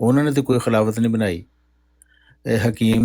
ਉਹਨਾਂ ਨੇ ਤੇ ਕੋਈ ਖਿਲਾਫਤ ਨਹੀਂ ਬਣਾਈ। ਹਕੀਮ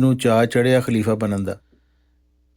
ਨੂੰ ਚਾਅ ਚੜਿਆ ਖਲੀਫਾ ਬਣਨ ਦਾ।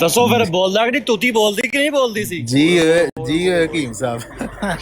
ਦੱਸੋ ਫਿਰ ਬੋਲਦਾ ਕਿ ਨਹੀਂ, ਤੂਤੀ ਬੋਲਦੀ ਕਿ ਨਹੀਂ ਬੋਲਦੀ ਸੀ? ਜੀ ਹਕੀਮ ਸਾਹਿਬ,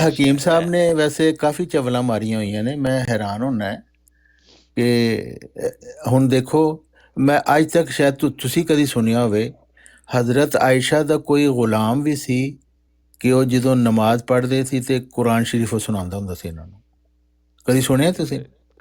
ਹਕੀਮ ਸਾਹਿਬ ਨੇ ਵੈਸੇ ਕਾਫੀ ਚਵਲਾਂ ਮਾਰੀਆਂ ਹੋਈਆਂ ਨੇ। ਮੈਂ ਹੈਰਾਨ ਹੁੰਨਾ ਕਿ ਹੁਣ ਦੇਖੋ, ਮੈਂ ਅੱਜ ਤੱਕ ਸ਼ਾਇਦ ਤੁਸੀਂ ਕਦੀ ਸੁਣਿਆ ਹੋਵੇ, ਹਜ਼ਰਤ ਆਇਸ਼ਾ ਦਾ ਕੋਈ ਗੁਲਾਮ ਵੀ ਸੀ ਕਿ ਉਹ ਜਦੋਂ ਨਮਾਜ਼ ਪੜ੍ਹਦੇ ਸੀ ਤੇ ਕੁਰਾਨ ਸ਼ਰੀਫ ਉਹ ਸੁਣਾਉਂਦਾ ਹੁੰਦਾ ਸੀ ਇਹਨਾਂ ਨੂੰ। ਕਦੀ ਸੁਣਿਆ ਤੁਸੀਂ?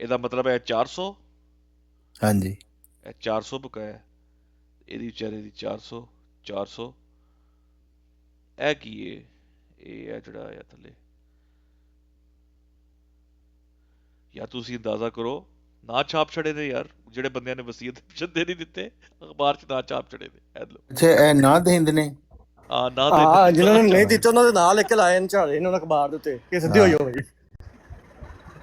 ਇਹਦਾ ਮਤਲਬ ਹੈ 400। ਹਾਂਜੀ ਇਹ 400 ਬਕਾਇਆ, ਇਹਦੀ ਵਿਚਾਰੇ ਦੀ 400 ਇਹ ਕੀ ਹੈ? ਇਹ ਹੈ ਜਿਹੜਾ ਆਇਆ ਥੱਲੇ। ਯਾਰ ਤੁਸੀਂ ਅੰਦਾਜ਼ਾ ਕਰੋ, ਨਾ ਛਾਪ ਛੜੇ ਨੇ ਯਾਰ, ਜਿਹੜੇ ਬੰਦਿਆਂ ਨੇ ਵਸੀਅਤ ਜੱਦੇ ਨਹੀਂ ਦਿੱਤੇ, ਅਖਬਾਰ 'ਚ ਨਾ ਛਾਪ ਛੜੇ ਨੇ। ਅੱਛਾ ਇਹ ਨਾ ਦਹਿੰਦ ਨੇ? ਹਾਂ ਨਾ ਹਾਂ, ਜਿਨ੍ਹਾਂ ਨੇ ਨਹੀਂ ਦਿੱਤੇ ਉਹਨਾਂ ਦੇ ਨਾਂ ਲਿਖ ਕੇ ਲਾਏ ਨੇ ਝਾੜੇ ਇਹਨਾਂ ਨੇ ਅਖਬਾਰ ਦੇ ਉੱਤੇ ਕਿ ਸਿੱਧੇ ਹੋਈ ਹੋਵੇ।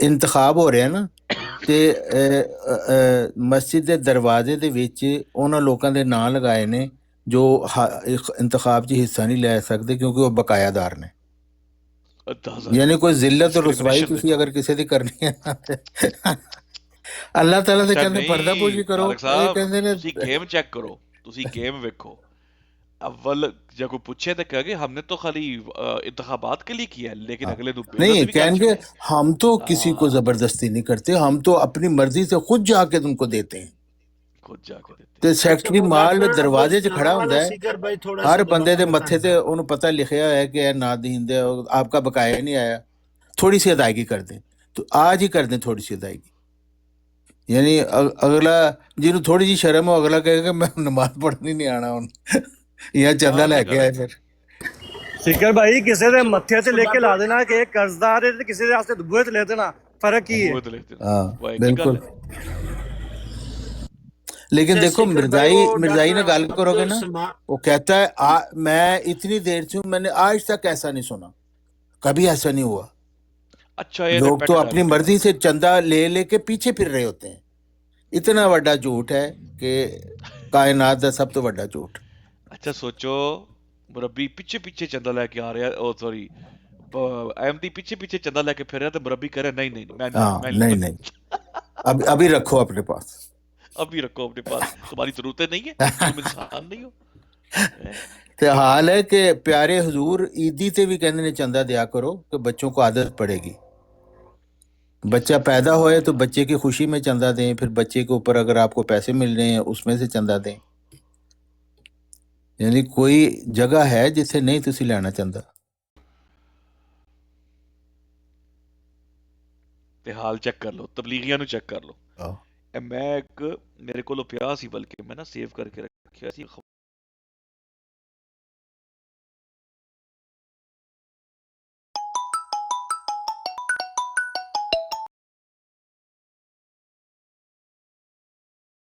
ਇੰਤਖਾਬ ਹੋ ਰਿਹਾ ਨਾ, ਤੇ ਮਸਜਿਦ ਦੇ ਦਰਵਾਜ਼ੇ ਦੇ ਵਿੱਚ ਉਹਨਾਂ ਲੋਕਾਂ ਦੇ ਨਾਂ ਲਗਾਏ ਨੇ ਜੋ ਇੰਤਖਾਬ 'ਚ ਹਿੱਸਾ ਨਹੀਂ ਲੈ ਸਕਦੇ ਕਿਉਂਕਿ ਉਹ ਬਕਾਇਦਾਰ ਨੇ। ਯਾਨੀ ਕੋਈ ਜ਼ਿਲਤ ਔਰ ਰਸਵਾਈ ਤੁਸੀਂ ਅਗਰ ਕਿਸੇ ਦੀ ਕਰਨੀ ਹੈ ਅੱਲਾਹ ਤਾਲਾ ਤੇ ਕਹਿੰਦੇ ਪਰਦਾ ਪੋਸ਼ੀ ਕਰੋ। ਇਹ ਕਹਿੰਦੇ ਨੇ ਤੁਸੀਂ ਗੇਮ ਚੈੱਕ ਕਰੋ, ਤੁਸੀਂ ਗੇਮ ਵੇਖੋ। اول جب کوئی پوچھے تو کہے گے ہم نے تو خالی انتخابات کے لیے کیا ہے، لیکن اگلے دن نہیں کہیں گے ہم تو کسی کو زبردستی نہیں کرتے، ہم تو اپنی مرضی سے خود جا کے ان کو دیتے ہیں، خود جا کے دیتے تے سیکٹری مال دروازے 'ਚ کھڑا ਹੁੰਦਾ ہے، ہر بندے دے متھے تے انہوں پتہ لکھیا ہے کہ نادین دے آپ کا بقایا نہیں آیا، تھوڑی سی ادائیگی کر دیں، تو آج ہی کر دیں تھوڑی سی ادائیگی۔ یعنی اگلا جنہوں تھوڑی جی شرم ہو اگلا کہے گا میں نماز پڑھنی نہیں آنا ہوں یا چندہ لے کے آئے پھر۔ سکر بھائی کسی دے متھے تے لے کے لا دینا کہ ایک قرضدار ہے تے کسی دے واسطے بوئے تے لے دینا، فرق کی ہے؟ ہاں بالکل۔ لیکن دیکھو مرزائی نے گل کرو گے نا، وہ کہتا ہے میں اتنی دیر سے ہوں، میں نے آج تک ایسا نہیں سنا، کبھی ایسا نہیں ہوا۔ اچھا لوگ تو اپنی مرضی سے چندہ لے لے کے پیچھے پھر رہے ہوتے ہیں۔ اتنا بڑا جھوٹ ہے کہ کائنات کا سب تو بڑا جھوٹ۔ اچھا سوچو مربی پیچھے پیچھے چندہ لے کے آ رہا ہے، سوری احمدی پیچھے پیچھے چندہ لے کے پھر رہا ہے، تو مربی کہہ رہا ہے نہیں نہیں ابھی رکھو اپنے پاس، ابھی رکھو اپنے پاس، تمہاری ضرورتیں نہیں ہے، تم انسان نہیں ہو۔ تو حال ہے کہ پیارے حضور عیدی تے بھی کہنے نے چندہ دیا کرو کہ بچوں کو عادت پڑے گی، بچہ پیدا ہوئے تو بچے کی خوشی میں چندہ دیں، پھر بچے کے اوپر اگر آپ کو پیسے مل رہے ہیں اس میں سے چندہ دیں۔ یعنی کوئی جگہ ہے جسے نہیں تسی لینا چاہتا۔ تے حال چیک کر لو، تبلیغیاں نو چیک کر لو۔ میں ایک میرے کو پیاس ہی بلکہ میں نا سیو کر کے رکھیا سی